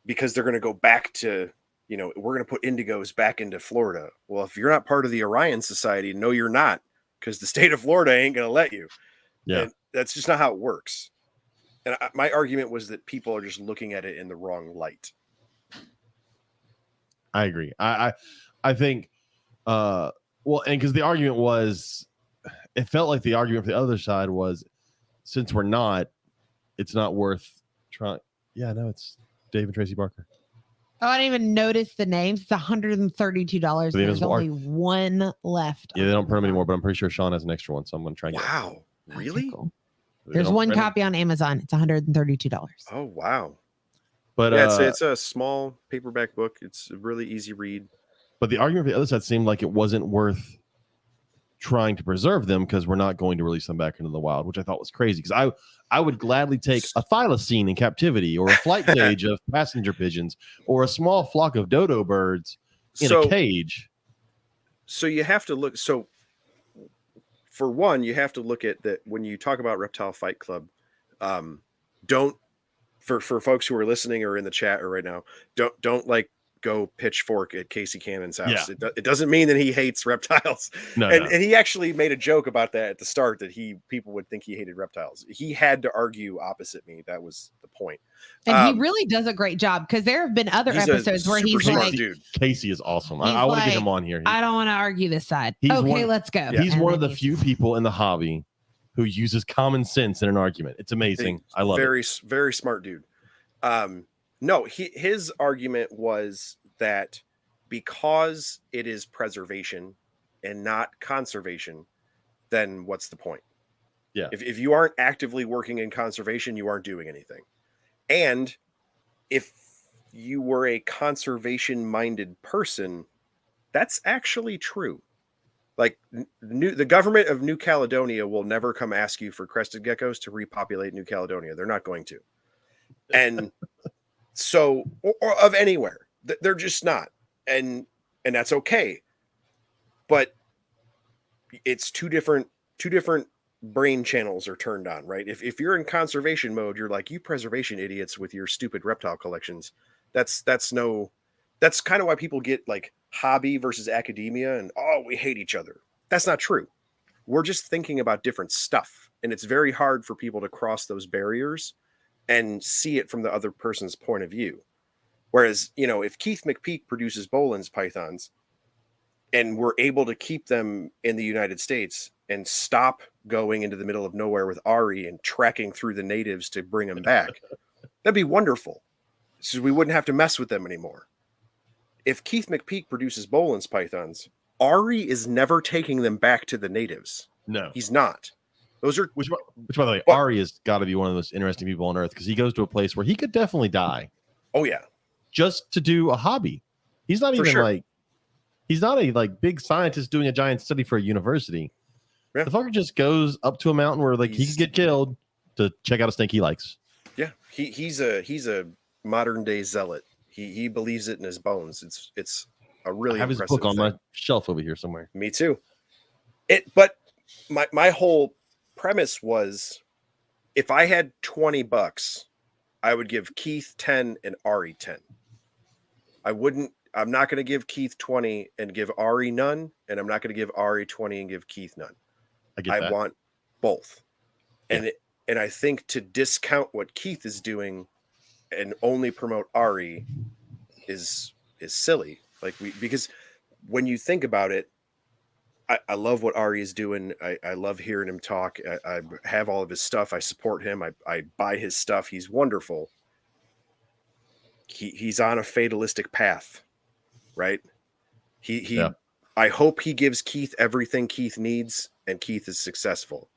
because they're going to go back to, we're going to put indigos back into Florida. Well, if you're not part of the Orion Society, no, you're not, because the state of Florida ain't going to let you. Yeah. And that's just not how it works. And my argument was that people are just looking at it in the wrong light. I agree. I think, and because the argument was, it felt like the argument for the other side was, since we're not, it's not worth trying. Yeah, no, it's Dave and Tracy Barker. Oh, I didn't even notice the names. It's $132. There's only one left. Yeah, they don't print them anymore, but I'm pretty sure Sean has an extra one, so I'm going to try and get it. Wow. Really? Cool. There's one copy on Amazon. It's $132. Oh, wow. But yeah, it's a small paperback book. It's a really easy read. But the argument for the other side seemed like it wasn't worth trying to preserve them because we're not going to release them back into the wild, which I thought was crazy, because I would gladly take a thylacine in captivity, or a flight cage of passenger pigeons, or a small flock of dodo birds in a cage. So you have to look. So for one, you have to look at that when you talk about Reptile Fight Club. Don't for folks who are listening or in the chat or right now, don't like go pitchfork at Casey Cannon's house. Yeah. It doesn't mean that he hates reptiles. No. And he actually made a joke about that at the start, that people would think he hated reptiles. He had to argue opposite me. That was the point. And he really does a great job, because there have been other episodes where he's like, dude. Casey is awesome. I want to get him on here. I don't want to argue this side. Let's go. Yeah. He's one of the few people in the hobby who uses common sense in an argument. It's amazing. I love it. Very smart dude. No, his argument was that because it is preservation and not conservation, then what's the point? Yeah. If you aren't actively working in conservation, you aren't doing anything. And if you were a conservation-minded person, that's actually true. Like the government of New Caledonia will never come ask you for crested geckos to repopulate New Caledonia. They're not going to. And so, or of anywhere, they're just not. And that's okay. But it's two different brain channels are turned on, right? If you're in conservation mode, you're like, you preservation idiots with your stupid reptile collections. That's kind of why people get like hobby versus academia and, oh, we hate each other. That's not true. We're just thinking about different stuff. And it's very hard for people to cross those barriers and see it from the other person's point of view. Whereas, if Keith McPeak produces Boland's pythons and we're able to keep them in the United States and stop going into the middle of nowhere with Ari and tracking through the natives to bring them back, that'd be wonderful. So we wouldn't have to mess with them anymore. If Keith McPeak produces Boland's pythons, Ari is never taking them back to the natives. No, he's not. Those are which by the way, Ari has got to be one of the most interesting people on earth because he goes to a place where he could definitely die. Oh yeah, just to do a hobby. He's not even like he's not a like big scientist doing a giant study for a university. Yeah. The fucker just goes up to a mountain where like he could get killed to check out a snake he likes. Yeah, he's a modern day zealot. He believes it in his bones. It's a really I have his book on my shelf over here somewhere. Me too. But my whole premise was, if I had $20, I would give Keith 10 and Ari 10. I'm not going to give Keith 20 and give Ari none, and I'm not going to give Ari 20 and give Keith none. I want both. Yeah. And I think to discount what Keith is doing and only promote Ari is silly. Because when you think about it, I love what Ari is doing. I love hearing him talk. I have all of his stuff. I support him. I buy his stuff. He's wonderful. He's on a fatalistic path, right? I hope he gives Keith everything Keith needs and Keith is successful.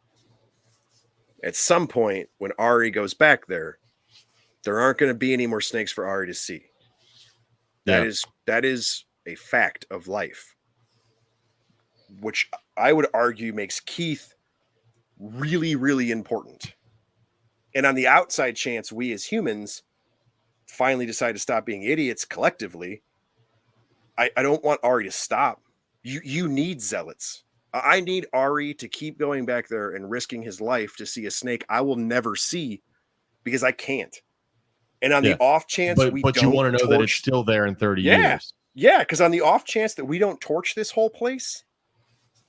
At some point, when Ari goes back there aren't going to be any more snakes for Ari to see. That is a fact of life, which I would argue makes Keith really, really important. And on the outside chance we as humans finally decide to stop being idiots collectively, I don't want Ari to stop. You need zealots. I need Ari to keep going back there and risking his life to see a snake I will never see because I can't. And on the off chance but you want to know that it's still there in 30 years. Yeah, because on the off chance that we don't torch this whole place,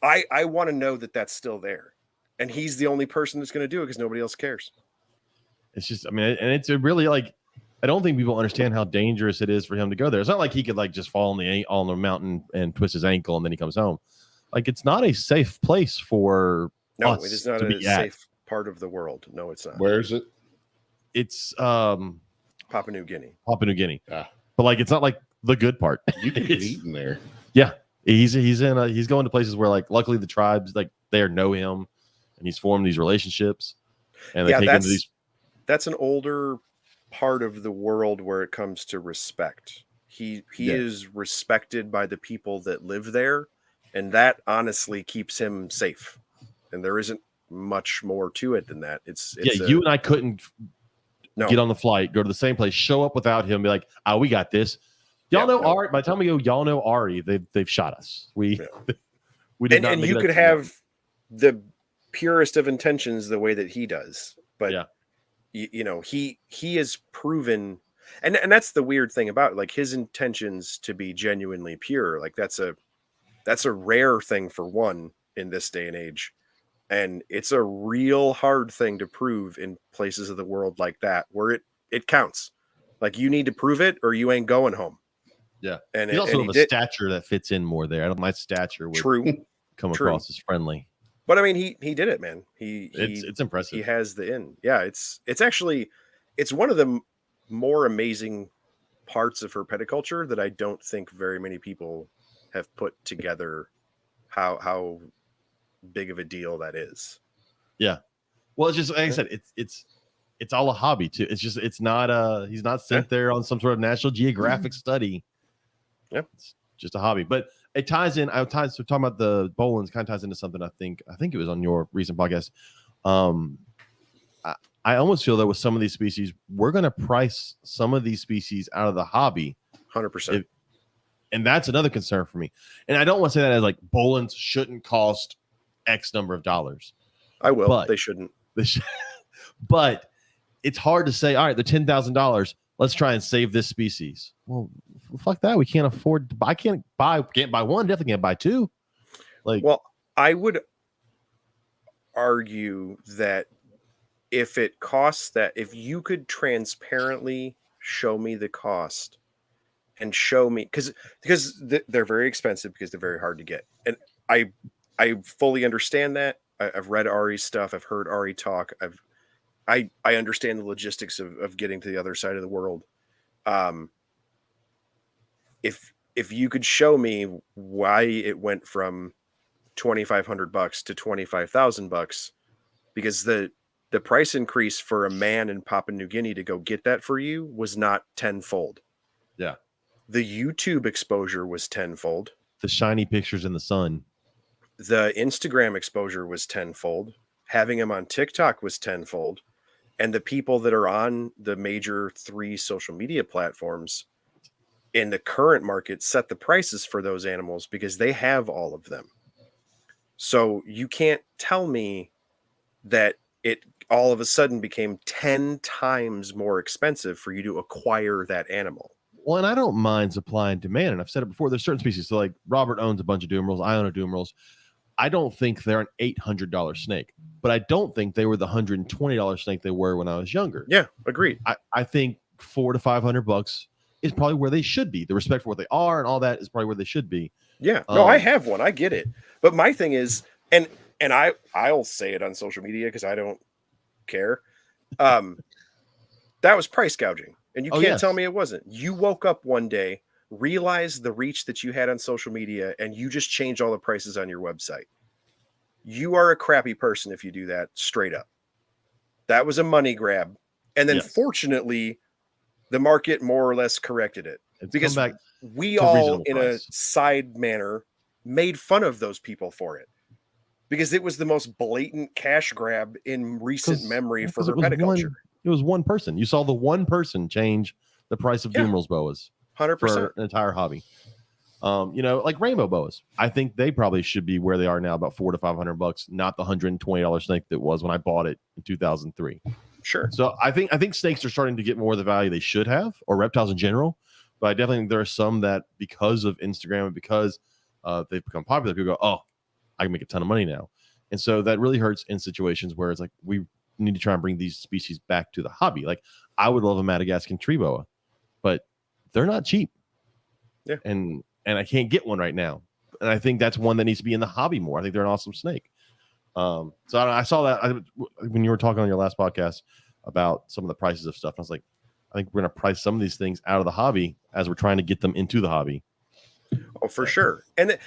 I want to know that that's still there. And he's the only person that's going to do it because nobody else cares. It's just, and it's really like, I don't think people understand how dangerous it is for him to go there. It's not like he could like just fall on the mountain and twist his ankle and then he comes home. Like, it's not a safe place for us. No, it is not a safe part of the world. No, it's not. Where is it? It's Papua New Guinea. But like, it's not like the good part. You can get eaten there. Yeah, he's going to places where like, luckily the tribes like there know him, and he's formed these relationships, and they take him to these. That's an older part of the world where it comes to respect. He is respected by the people that live there, and that honestly keeps him safe. And there isn't much more to it than that. You and I couldn't get on the flight, go to the same place, show up without him, be like, "Oh, we got this." Ari. By the time we go, y'all know Ari. They've shot us. We did not. And you could have the purest of intentions the way that he does, but he has proven, and that's the weird thing about it, like his intentions to be genuinely pure. Like that's a rare thing for one in this day and age. And it's a real hard thing to prove in places of the world like that, where it counts. Like you need to prove it or you ain't going home. Yeah. And he's also a stature that fits in more there. My stature would come across as friendly. But I mean, he did it, man. It's impressive. He has the in. Yeah, it's actually one of the more amazing parts of herpetoculture that I don't think very many people have put together how big of a deal that is. Yeah. Well, it's just like I said, it's all a hobby too. It's not he's not sent there on some sort of National Geographic study. Yep. It's just a hobby. But it ties in. So talking about the Boland's kind of ties into something I think it was on your recent podcast. I almost feel that with some of these species, we're going to price some of these species out of the hobby. 100%. And that's another concern for me. And I don't want to say that as like Bolins shouldn't cost X number of dollars. I will. But They shouldn't. But it's hard to say, all right, they're $10,000. Let's try and save this species. Well, fuck that. We can't afford to buy. Can't buy one. Definitely can't buy two. Like, well, I would argue that if it costs that, if you could transparently show me the cost and show me, because they're very expensive because they're very hard to get, and I fully understand that. I've read Ari's stuff. I've heard Ari talk. I understand the logistics of getting to the other side of the world. If you could show me why it went from $2,500 to $25,000, because the price increase for a man in Papua New Guinea to go get that for you was not tenfold. Yeah. The YouTube exposure was tenfold. The shiny pictures in the sun. The Instagram exposure was tenfold. Having him on TikTok was tenfold. And the people that are on the major 3 social media platforms in the current market set the prices for those animals because they have all of them. So you can't tell me that it all of a sudden became 10 times more expensive for you to acquire that animal. Well, and I don't mind supply and demand. And I've said it before, there's certain species. So like Robert owns a bunch of Doomerals. I own a Doomerals. I don't think they're an $800 snake, but I don't think they were the $120 snake they were when I was younger. Yeah, agreed. I think $400 to $500 is probably where they should be. The respect for what they are and all that is probably where they should be. Yeah, no, I have one. I get it. But my thing is, and I'll say it on social media because I don't care. That was price gouging, and you can't tell me it wasn't. You woke up one day, realized the reach that you had on social media, and you just changed all the prices on your website. You are a crappy person if you do that, straight up. That was a money grab. And then fortunately, the market more or less corrected it. It's because back we all, in a side manner, made fun of those people for it. Because it was the most blatant cash grab in recent memory for herpeticulture. It was one person. You saw the one person change the price of Doomerals boas. 100% for an entire hobby. Like rainbow boas. I think they probably should be where they are now, about $400 to $500, not the $120 snake that was when I bought it in 2003. Sure. So I think snakes are starting to get more of the value they should have, or reptiles in general. But I definitely think there are some that, because of Instagram and because they've become popular, people go, "Oh, I can make a ton of money now," and so that really hurts in situations where it's like we need to try and bring these species back to the hobby. Like I would love a Madagascan tree boa, but they're not cheap. Yeah. And I can't get one right now. And I think that's one that needs to be in the hobby more. I think they're an awesome snake. So I saw that when you were talking on your last podcast about some of the prices of stuff. I was like, I think we're going to price some of these things out of the hobby as we're trying to get them into the hobby. Oh, for sure. And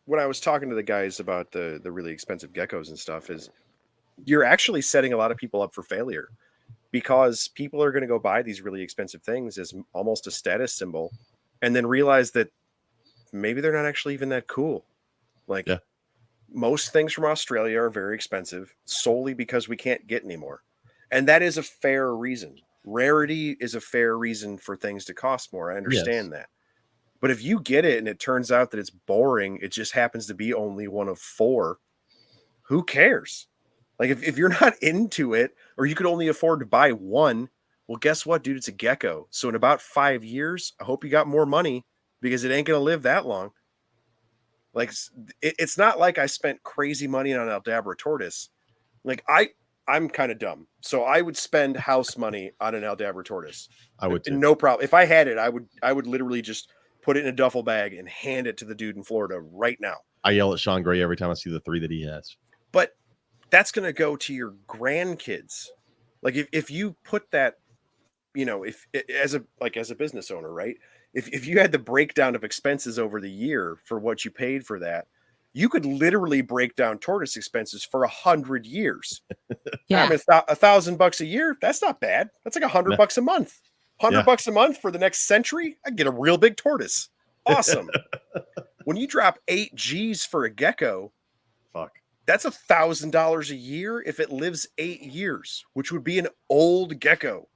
when I was talking to the guys about the really expensive geckos and stuff, is you're actually setting a lot of people up for failure. Because people are going to go buy these really expensive things as almost a status symbol and then realize that maybe they're not actually even that cool. Like most things from Australia are very expensive solely because we can't get anymore. And that is a fair reason. Rarity is a fair reason for things to cost more. I understand that. But if you get it and it turns out that it's boring, it just happens to be only one of 4, who cares? Like if you're not into it, or you could only afford to buy one, well, guess what, dude? It's a gecko. So in about 5 years, I hope you got more money because it ain't going to live that long. Like it's not like I spent crazy money on an Alligator Tortoise. Like I'm kind of dumb. So I would spend house money on an Alligator Tortoise. I would too. No problem. If I had it, I would literally just put it in a duffel bag and hand it to the dude in Florida right now. I yell at Sean Gray every time I see the 3 that he has. But that's going to go to your grandkids. Like if you put that, if as a business owner, right? If you had the breakdown of expenses over the year for what you paid for that, you could literally break down tortoise expenses for 100 years. Yeah. I mean, $1,000 a year. That's not bad. That's like $100 a month. $100 a month for the next century. I get a real big tortoise. Awesome. When you drop 8 G's for a gecko, fuck. that's $1,000 a year if it lives 8 years, which would be an old gecko.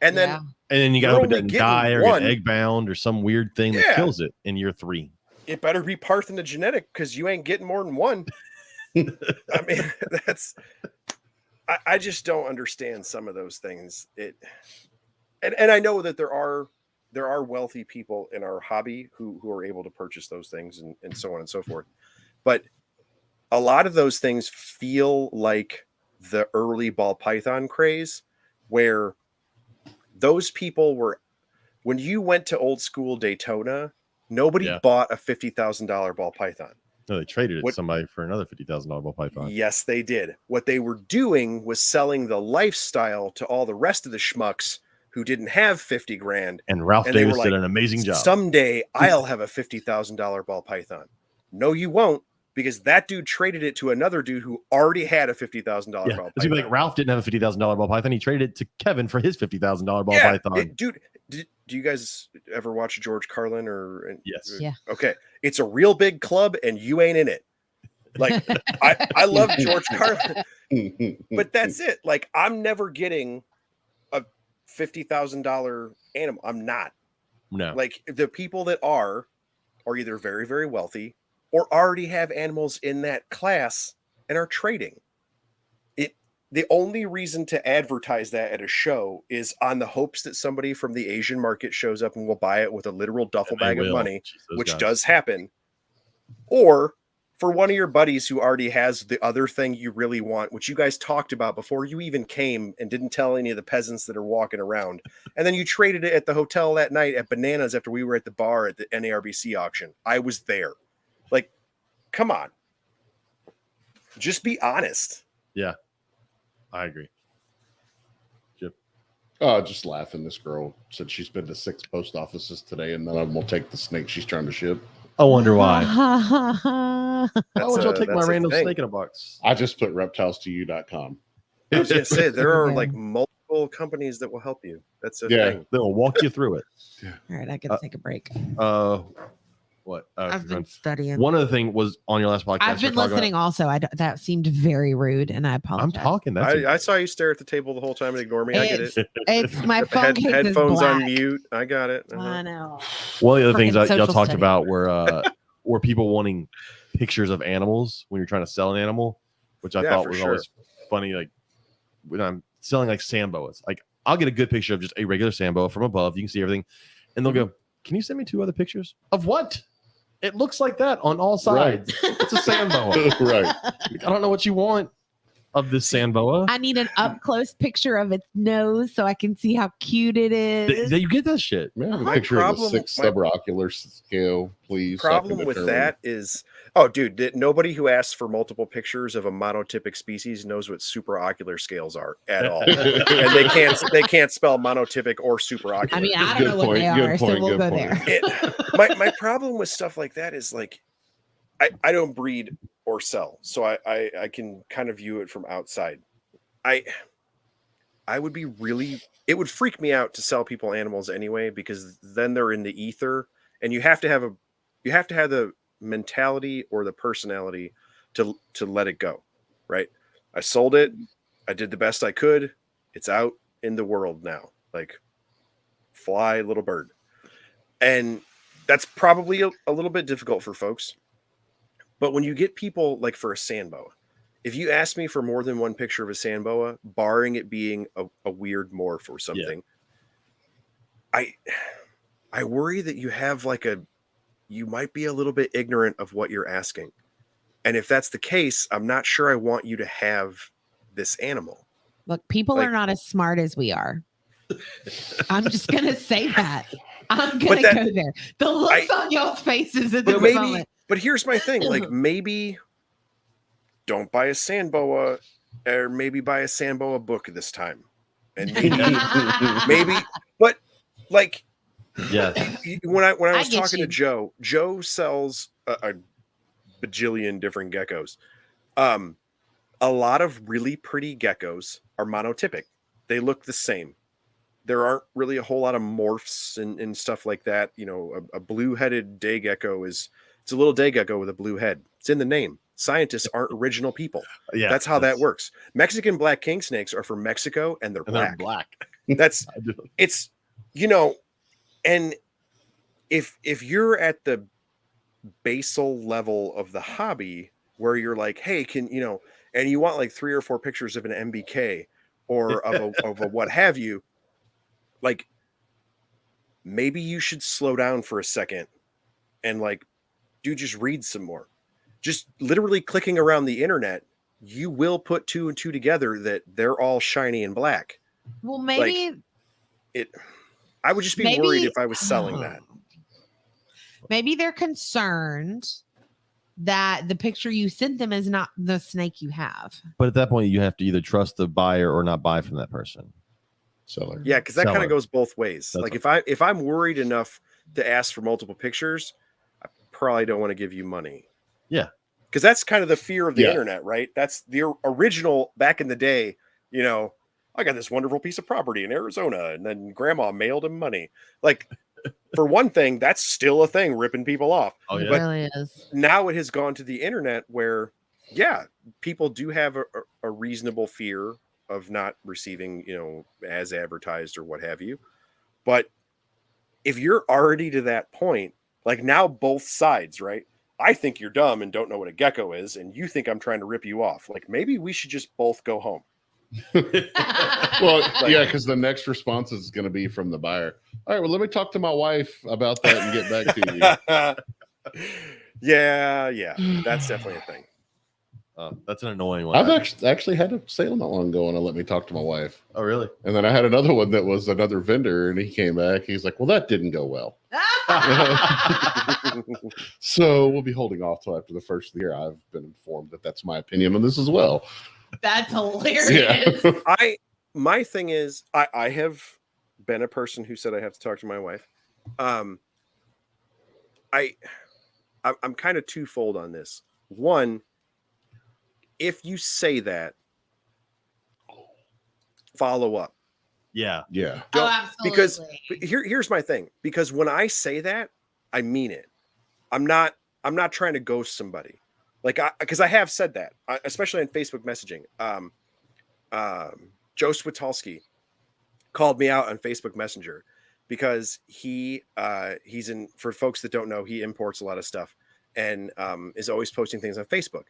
And then Yeah. And then you got to You're hope it only doesn't getting die or one. get egg bound or some weird thing that Yeah. kills it in year 3. it better be parthenogenetic because you ain't getting more than one. I mean, I just don't understand some of those things. And I know that there are wealthy people in our hobby who are able to purchase those things and so on and so forth. But a lot of those things feel like the early ball python craze, where those people were, when you went to old school Daytona, nobody Yeah. bought a $50,000 ball python. No, they traded it What- to somebody for another $50,000 ball python. Yes, they did. What they were doing was selling the lifestyle to all the rest of the schmucks who didn't have 50 grand. And Ralph And they were Davis did like, an amazing job. Someday I'll have a $50,000 ball python. No, you won't, because that dude traded it to another dude who already had a $50,000 Yeah, ball it's gonna be python. like Ralph didn't have a $50,000 ball python. He traded it to Kevin for his $50,000 ball Yeah, python. dude, do you guys ever watch George Carlin or? Yes. Yeah. Okay, it's a real big club, and you ain't in it. Like I love George Carlin, but that's it. Like, I'm never getting a $50,000 animal. I'm not. No. Like, the people that are either very, very wealthy or already have animals in that class and are trading. The only reason to advertise that at a show is on the hopes that somebody from the Asian market shows up and will buy it with a literal duffel And they bag of will. money, Jeez, those which guys. does happen. Or for one of your buddies who already has the other thing you really want, which you guys talked about before you even came and didn't tell any of the peasants that are walking around. And then you traded it at the hotel that night at Bananas after we were at the bar at the NARBC auction. I was there. Like, come on. Just be honest. Yeah, I agree. Just laughing. This girl said she's been to 6 post offices today, and none of them will take the snake she's trying to ship. I wonder why. why? Why would y'all take my that's a random thing. snake in a box? I just put reptilestoyou.com. I was going to say, there are Yeah. like multiple companies that will help you. That's a Yeah. thing. They'll walk you through it. All right, I gotta take a break. What? I've been studying. One other thing was on your last podcast. I've been listening. Also, that seemed very rude, and I I'm apologize. talking. That's I saw you stare at the table the whole time and ignore me. I get it. It's my phone case is Headphones black. on mute. I got it. Uh-huh. I know. one of the other things Freaking that y'all social talked study. about were people wanting pictures of animals when you're trying to sell an animal, which I Yeah, thought for was sure. always funny. Like when I'm selling like samboas, like I'll get a good picture of just a regular samboa from above. You can see everything, and they'll go, "Can you send me 2 other pictures of what? It looks like that on all sides. It's a samboa. Right. I don't know what you want of this samboa." I need an up close picture of its nose so I can see how cute it is. You get that shit. Yeah, a My picture of problem- a 6 my- subocular scale, please. so I can Problem with determine. that is, oh, dude, nobody who asks for multiple pictures of a monotypic species knows what supraocular scales are at all, and they can't spell monotypic or supraocular. I mean, I don't Good know what point, they good are, so point, we'll good go point. there. my problem with stuff like that is like, I don't breed or sell, so I can kind of view it from outside. I would be really, it would freak me out to sell people animals anyway, because then they're in the ether, and you have to have the mentality or the personality to let it go, right? I sold it, I did the best I could, it's out in the world now, like fly little bird. And that's probably a little bit difficult for folks. But when you get people like for a sandboa, if you ask me for more than one picture of a sandboa, barring it being a weird morph or something, I worry that you might be a little bit ignorant of what you're asking. And if that's the case, I'm not sure I want you to have this animal. Look, people Like- are not as smart as we are. I'm just gonna say that. I'm But gonna that- go there. The looks on y'all's faces at this But maybe, moment. but here's my thing: like, maybe don't buy a sandboa, or maybe buy a sandboa book this time, and maybe. But like, Yes. when I was get talking you. to Joe sells a bajillion different geckos. A lot of really pretty geckos are monotypic. They look the same. There aren't really a whole lot of morphs and stuff like that. You know, a blue-headed day gecko it's a little day gecko with a blue head. It's in the name. scientists aren't original people. Yeah, That's how that works. Mexican black king snakes are from Mexico, and they're And black. they're black. That's I do. it's and if you're at the basal level of the hobby where you're like, hey, and you want like 3 or 4 pictures of an MBK or of a what have you, like maybe you should slow down for a second and like, just read some more. Just literally clicking around the internet, you will put 2 and 2 together that they're all shiny and black. Well, maybe I would just be worried if I was selling that. Maybe they're concerned that the picture you sent them is not the snake you have. But at that point, you have to either trust the buyer or not buy from that person. Seller. Yeah, because that kind Seller. of goes both ways. That's Like if I'm worried enough to ask for multiple pictures, I probably don't want to give you money. Yeah. Because that's kind of the fear of the Yeah. internet, right? That's the original back in the day, I got this wonderful piece of property in Arizona, and then grandma mailed him money. Like, for one thing, that's still a thing, ripping people off. Oh, yeah. It really is. Now it has gone to the internet where, yeah, people do have a reasonable fear of not receiving, as advertised or what have you. But if you're already to that point, like now both sides, right? I think you're dumb and don't know what a gecko is, and you think I'm trying to rip you off. Like maybe we should just both go home. Well, yeah, because the next response is going to be from the buyer. All right, well, let me talk to my wife about that and get back to you. Yeah, that's definitely a thing. That's an annoying one. I've actually had a sale not long ago, and I let me talk to my wife. Oh, really? And then I had another one that was another vendor, and he came back. He's like, well, that didn't go well. So we'll be holding off till after the first of the year. I've been informed that that's my opinion on this as well. That's hilarious. Yeah. My thing is, I have been a person who said I have to talk to my wife. I'm kind of twofold on this. One, if you say that, follow up. Yeah. Yeah. Oh, absolutely. Because here's my thing. Because when I say that, I mean it. I'm not trying to ghost somebody. Because I have said that, especially on Facebook messaging. Joe Switolski called me out on Facebook Messenger because he's in, for folks that don't know, he imports a lot of stuff and is always posting things on Facebook.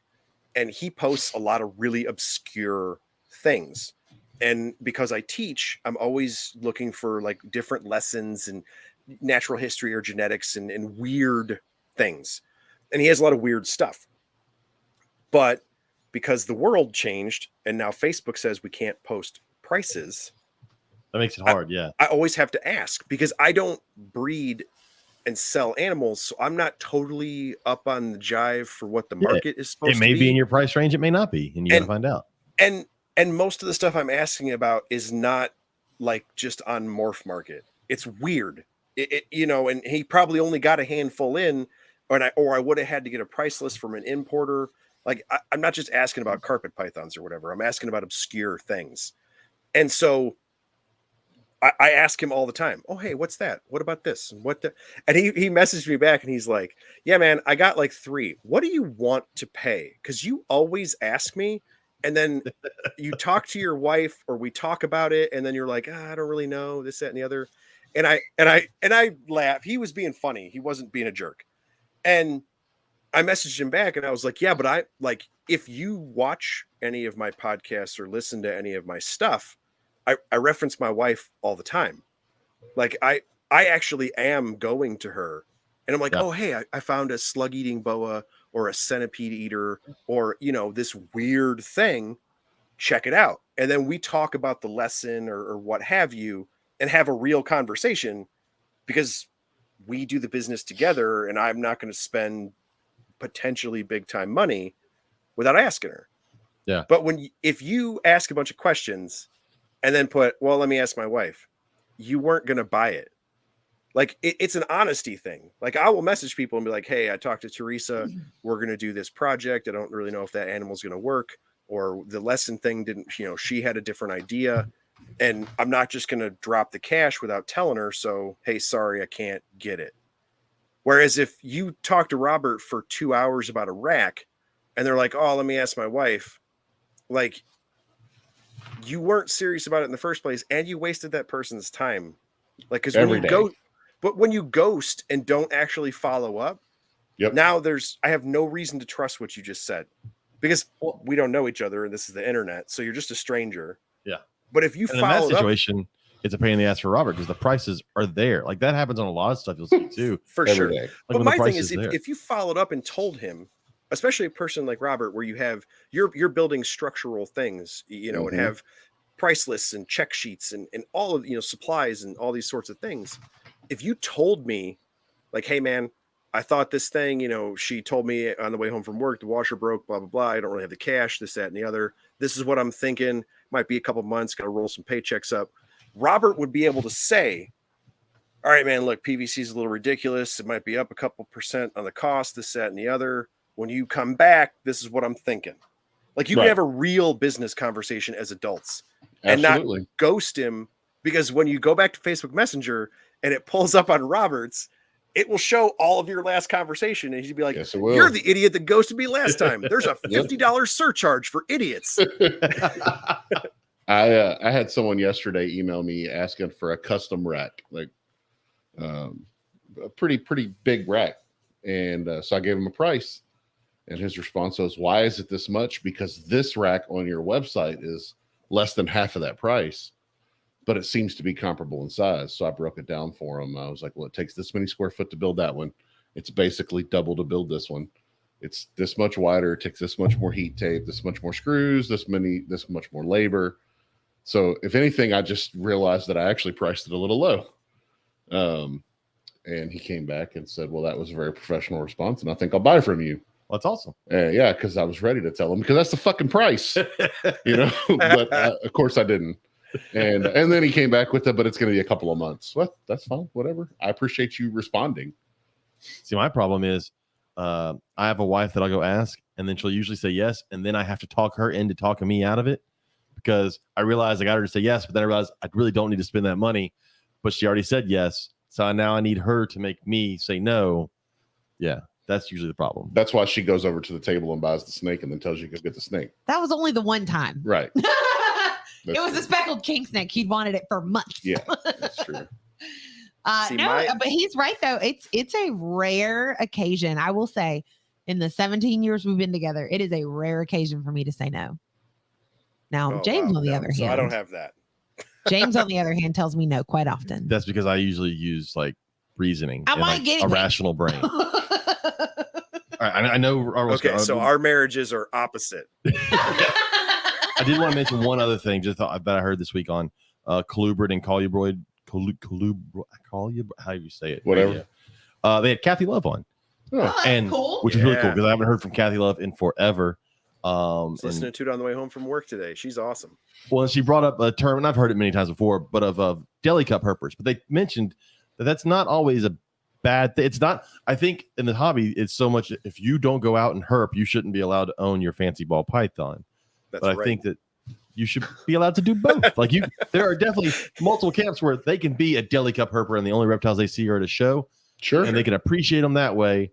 And he posts a lot of really obscure things. And because I teach, I'm always looking for like different lessons and natural history or genetics and weird things. And he has a lot of weird stuff. But because the world changed and now Facebook says we can't post prices, That makes it hard. Yeah. I always have to ask because I don't breed and sell animals. So I'm not totally up on the jive for what the market is supposed It may to be in your price range. It may not be. And you got to find out. And most of the stuff I'm asking about is not like just on Morph Market. It's weird. And he probably only got a handful in, or I would have had to get a price list from an importer. Like I'm not just asking about carpet pythons or whatever. I'm asking about obscure things. And so I ask him all the time, oh, hey, what's that? What about this? And and he messaged me back and he's like, yeah, man, I got like 3. What do you want to pay? Because you always ask me. And then you talk to your wife or we talk about it. And then you're like, I don't really know this, that, and the other. And I laugh. He was being funny. He wasn't being a jerk. And I messaged him back and I was like, yeah, but if you watch any of my podcasts or listen to any of my stuff, I reference my wife all the time. Like I actually am going to her and I'm like, oh, hey, I found a slug eating boa or a centipede eater or, this weird thing. Check it out. And then we talk about the lesson or what have you and have a real conversation because we do the business together and I'm not going to spend potentially big time money without asking her. Yeah. But if you ask a bunch of questions and then put, well, let me ask my wife, you weren't going to buy it. Like it's an honesty thing. Like I will message people and be like, hey, I talked to Teresa. We're going to do this project. I don't really know if that animal's going to work or the lesson thing didn't, she had a different idea and I'm not just going to drop the cash without telling her. So, hey, sorry, I can't get it. Whereas if you talk to Robert for 2 hours about a rack and they're like, oh, let me ask my wife. Like, you weren't serious about it in the first place, and you wasted that person's time. Like, because when you ghost and don't actually follow up, now I have no reason to trust what you just said, because we don't know each other and this is the internet, so you're just a stranger. Yeah. But if you in that situation, it's a pain in the ass for Robert because the prices are there. Like that happens on a lot of stuff you'll see too. For sure. Like but my thing is, if you followed up and told him, especially a person like Robert, where you have you're building structural things, you know, and have price lists and check sheets and all of, you know, supplies and all these sorts of things. If you told me like, hey man, I thought this thing, you know, she told me on the way home from work, the washer broke, blah, blah, blah. I don't really have the cash, this, that, and the other. This is what I'm thinking. Might be a couple months, got to roll some paychecks up. Robert would be able to say, all right, man, look, PVC is a little ridiculous. It might be up a couple % on the cost, this, that, and the other. When you come back, this is what I'm thinking. Like you can have a real business conversation as adults and not ghost him, because when you go back to Facebook Messenger and it pulls up on Robert's, it will show all of your last conversation, and he'd be like, yes, you're the idiot that ghosted me last time. There's a $50 surcharge for idiots. I had someone yesterday email me asking for a custom rack, like a pretty big rack. And so I gave him a price, and his response was, why is it this much? Because this rack on your website is less than half of that price, but it seems to be comparable in size. So I broke it down for him. I was like, well, it takes this many square foot to build that one. It's basically double to build this one. It's this much wider. It takes this much more heat tape, this much more screws, this much more labor. So if anything, I just realized that I actually priced it a little low. And he came back and said, well, that was a very professional response, and I think I'll buy from you. Well, that's awesome. Yeah, because I was ready to tell him, because that's the fucking price, you know, but of course I didn't. And then he came back with it, but it's going to be a couple of months. Well, that's fine. Whatever. I appreciate you responding. See, my problem is I have a wife that I'll go ask, and then she'll usually say yes. And then I have to talk her into talking me out of it, because I realize I got her to say yes, but then I realize I really don't need to spend that money, but she already said yes. So now I need her to make me say no. Yeah, that's usually the problem. That's why she goes over to the table and buys the snake and then tells you to go get the snake. That was only the one time. Right. It was a speckled king snake. He'd wanted it for months. Yeah, that's true. But he's right though. It's a rare occasion. I will say, in the 17 years we've been together, it is a rare occasion for me to say no. Now, James, on the other hand, I don't have that. James, on the other hand, tells me no quite often. That's because I usually use like reasoning and like a rational brain. All right, I know. Okay, so our marriages are opposite. I did want to mention one other thing, just that I heard this week on Colubrid and Colubroid. How you say it? Whatever. They had Kathy Love on, cool. Which is really cool because I haven't heard from Kathy Love in forever. Listening to it on the way home from work today. She's awesome. Well, she brought up a term, and I've heard it many times before, but of deli cup herpers. But they mentioned that that's not always a bad thing. It's not. I think in the hobby, it's so much. If you don't go out and herp, you shouldn't be allowed to own your fancy ball python. That's but I think that you should be allowed to do both. Like there are definitely multiple camps where they can be a deli cup herper, and the only reptiles they see are at a show. Sure, and they can appreciate them that way,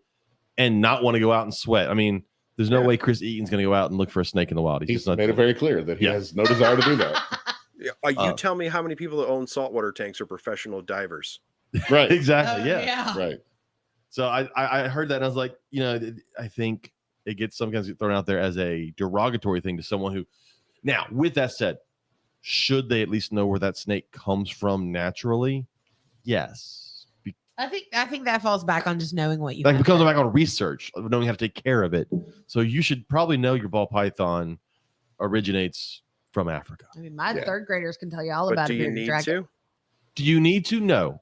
and not want to go out and sweat. I mean, there's no way Chris Eaton's going to go out and look for a snake in the wild. He's made it very clear that he has no desire to do that. You tell me how many people that own saltwater tanks are professional divers. Right. Exactly. Yeah. Right. So I heard that and I was like, you know, I think it gets sometimes thrown out there as a derogatory thing to someone who. Now, with that said, should they at least know where that snake comes from naturally? Yes. I think that falls back on just knowing what you like becomes back on research, knowing how to take care of it. So you should probably know your ball python originates from Africa. I mean, my third graders can tell you all about it. Do you need to? Do you need to? No.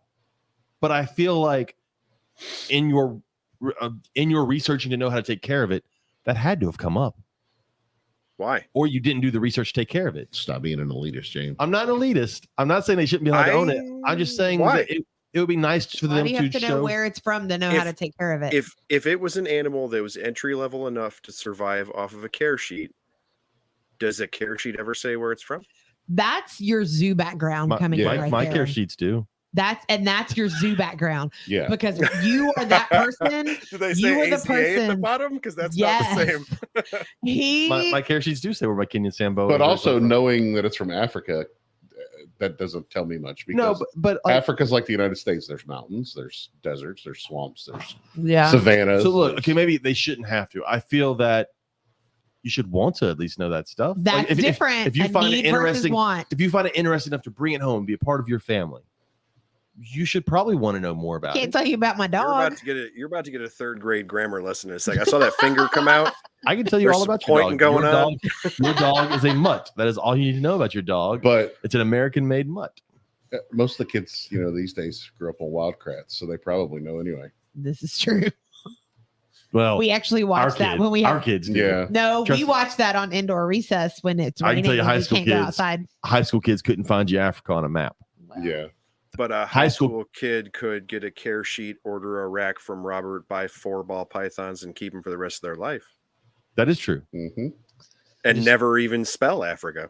But I feel like in your researching to know how to take care of it, that had to have come up. Why? Or you didn't do the research to take care of it. Stop being an elitist, James. I'm not an elitist. I'm not saying they shouldn't be allowed to own it. I'm just saying that it would be nice for them to know where it's from to know how to take care of it. If it was an animal that was entry level enough to survive off of a care sheet, does a care sheet ever say where it's from? That's your zoo background coming in right my there. care sheets do. That's your zoo background. Yeah. Because you are that person. Do they You say are the ACA at the person- bottom? Because that's Yes. not the same. My care sheets do say where my Kenyan Sambo. But is. also knowing that it's from Africa, that doesn't tell me much. Because but like, Africa's like the United States. There's mountains, there's deserts, there's swamps, there's Yeah. savannas. so look, okay, maybe they shouldn't have to. I feel that you should want to at least know that stuff. That's Like, different. If you A find it need versus interesting, want. if you find it interesting enough to bring it home, be a part of your family, you should probably want to know more about Can't it. tell you about my You're dog. about to get a 3rd grade grammar lesson in a second. I saw that finger come out. I can tell you There's all some about your pointing dog. going on. Your dog is a mutt. That is all you need to know about your dog. But It's an American-made mutt. most of the kids, these days grew up on Wildcrats, so they probably know anyway. This is true. Well, We actually watched that when we our have. kids, do. Yeah. No, Trust we me. watched that on indoor recess when it's I can raining. tell you, and high we school can't go kids- outside. High school kids couldn't find you Africa on a map. Yeah. But a High high school- school kid could get a care sheet, order a rack from Robert, buy 4 ball pythons, and keep them for the rest of their life, That is true. Mm-hmm. and Just- never even spell Africa.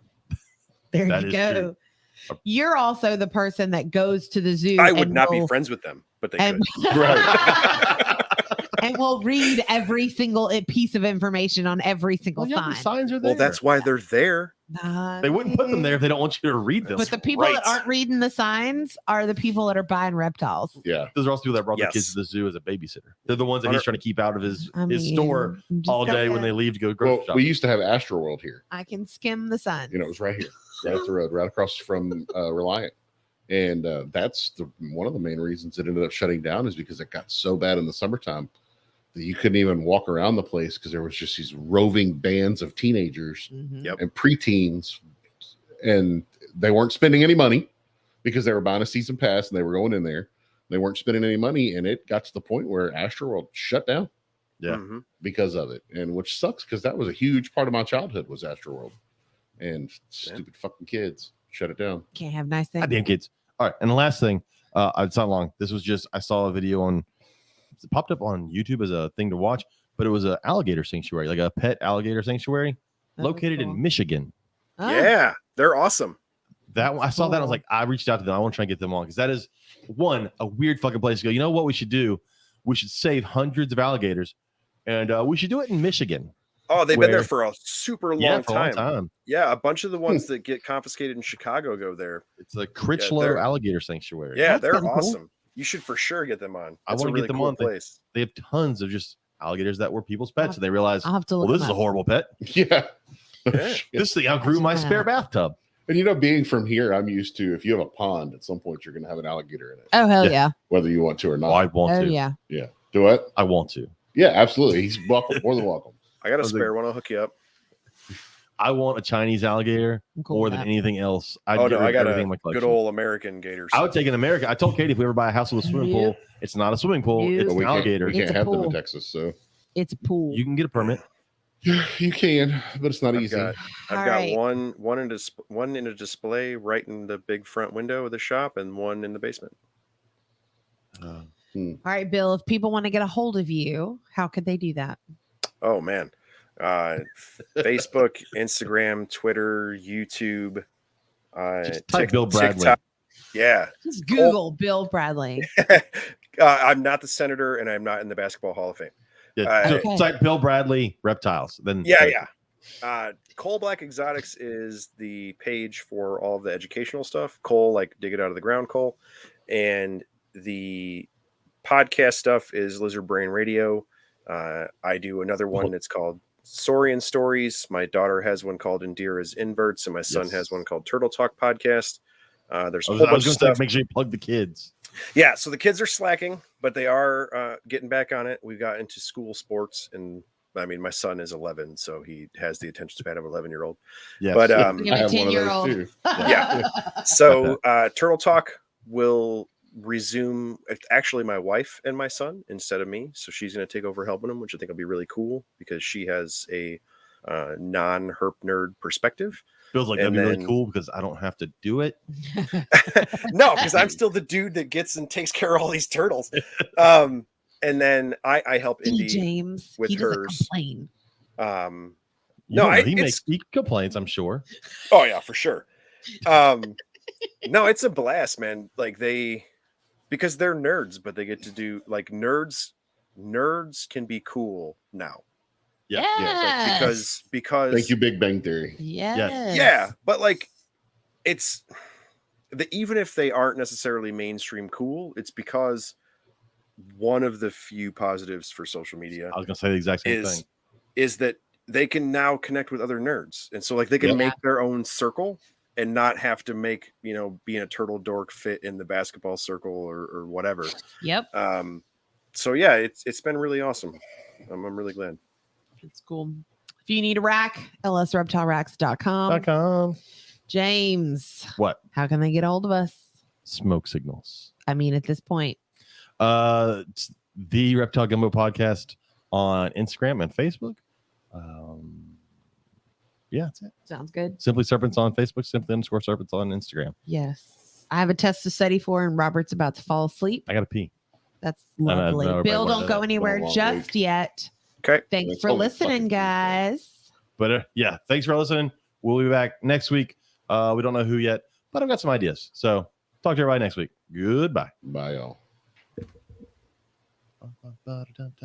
There That you is go. true. You're also the person that goes to the zoo. I would and not be will- friends with them, but they and, could. Right. and will read every single piece of information on every single Well, yeah, the sign. signs are there. Well, that's why they're there. They wouldn't put them there if they don't want you to read them. But the people right. that aren't reading the signs are the people that are buying reptiles. Yeah. Those are also people that brought their kids Yes. to the zoo as a babysitter. They're the ones that he's trying to keep out of his store I'm just all day when they saying, leave to go grocery Well, shopping. we used to have Astroworld here. I can skim the sun. It was right here, right up the road, right across from Reliant. And that's one of the main reasons it ended up shutting down, is because it got so bad in the summertime that you couldn't even walk around the place because there was just these roving bands of teenagers Mhm. Yep. and preteens, and they weren't spending any money because they were buying a season pass and they were going in there. They weren't spending any money, and it got to the point where Astroworld shut down Yeah. Mhm. because of it, and which sucks because that was a huge part of my childhood was Astroworld, and stupid fucking kids shut it down. Can't have nice things. Goddamn kids. All right. And the last thing, it's not long. This was just, I saw a video on, it popped up on YouTube as a thing to watch, but it was an alligator sanctuary, like a pet alligator sanctuary That was located cool. in Michigan. Oh, Yeah, they're awesome. That I saw that. I was Cool. like, I reached out to them. I want to try and get them on because that is one, a weird fucking place to go. You know what we should do? We should save hundreds of alligators, and we should do it in Michigan. Oh, they've been there Where- for a super long, Yeah, for a long time. time. Yeah, a bunch of the ones that get confiscated in Chicago go there. It's the Critchlow they're- Alligator Sanctuary. Yeah, That's they're kinda cool. awesome. You should for sure get them on. I That's a wanna get really them cool on. place. They have tons of just alligators that were people's pets, and they realized, I'll have to well, look this them is a up. horrible pet. Yeah. Yeah. This thing outgrew my spare bathtub. And being from here, I'm used to, if you have a pond, at some point you're going to have an alligator in it, Oh hell Yeah. yeah! whether you want to or not. Oh, I want Oh to. yeah! Yeah. Do what? I want to. Yeah, absolutely. He's welcome, more than welcome. I got a was like- spare one. I'll hook you up. I want a Chinese alligator I'm cool more with than that. anything else. I'd Oh get no, rid I of got everything a in my good collection. old American gator. I would take an American. I told Katie if we ever buy a house with a swimming Yeah. pool, it's not a swimming pool. Yeah. It's But an we can't, alligator. we can't It's a have them in pool. Texas, so It's a pool. You can get a permit. you can, but it's not I've easy. got All right. one in a display right in the big front window of the shop, and one in the basement. All right, Bill. If people want to get a hold of you, how could they do that? Oh man, Facebook, Instagram, Twitter, YouTube. Just type Bill Bradley. TikTok. Yeah, Just Google Bill Bradley. I'm not the senator, and I'm not in the Basketball Hall of Fame. Yeah, so Okay. type Bill Bradley reptiles. Then Yeah. Coal Black Exotics is the page for all of the educational stuff. Coal, like dig it out of the ground coal. And the podcast stuff is Lizard Brain Radio. I do another one that's called Saurian Stories. My daughter has one called Indira's Inverts, and my son Yes. has one called Turtle Talk Podcast. There's a I whole was bunch of going to stuff. say, make sure you plug the kids. Yeah, so the kids are slacking, but they are getting back on it. We got into school sports, and I mean, my son is 11, so he has the attention span of an 11-year-old. Yes. But You I have a have one of 10-year-old. those too. Yeah. So Turtle Talk will resume. It's actually my wife and my son instead of me, so she's going to take over helping him, which I think will be really cool because she has a non-herp nerd perspective. Feels like that'd and be really then- cool because I don't have to do it. No, because I'm still the dude that gets and takes care of all these turtles. And then I help D. Indy. James. with He doesn't hers. complain. You No, don't know, he he complains, I'm sure. Oh yeah, for sure. No, it's a blast, man. Like because they're nerds, but they get to do like nerds can be cool now. Yeah. Yes. Like, because Thank you, Big Bang Theory. Yes. yeah, but like it's even if they aren't necessarily mainstream cool, it's because one of the few positives for social media I was gonna say the exact same thing. is that they can now connect with other nerds, and so like they can Yep. make their own circle and not have to make, you know, being a turtle dork fit in the basketball circle or whatever. Yep. So yeah, it's been really awesome. I'm really glad. It's cool. If you need a rack, lsreptileracks.com. .com. James, What? how can they get hold of us? Smoke signals. I mean, at this point, It's the Reptile Gumbo podcast on Instagram and Facebook. Yeah, that's it. sounds good. Simply Serpents on Facebook, simply_serpents on Instagram. Yes. I have a test to study for, and Robert's about to fall asleep. I gotta pee. That's know, lovely. everybody Bill, wanted don't go that. anywhere Long just week. yet. Okay. Thanks That's for all listening, fucking guys. But yeah, thanks for listening. We'll be back next week. We don't know who yet, but I've got some ideas. So talk to everybody next week. Goodbye. Bye, y'all.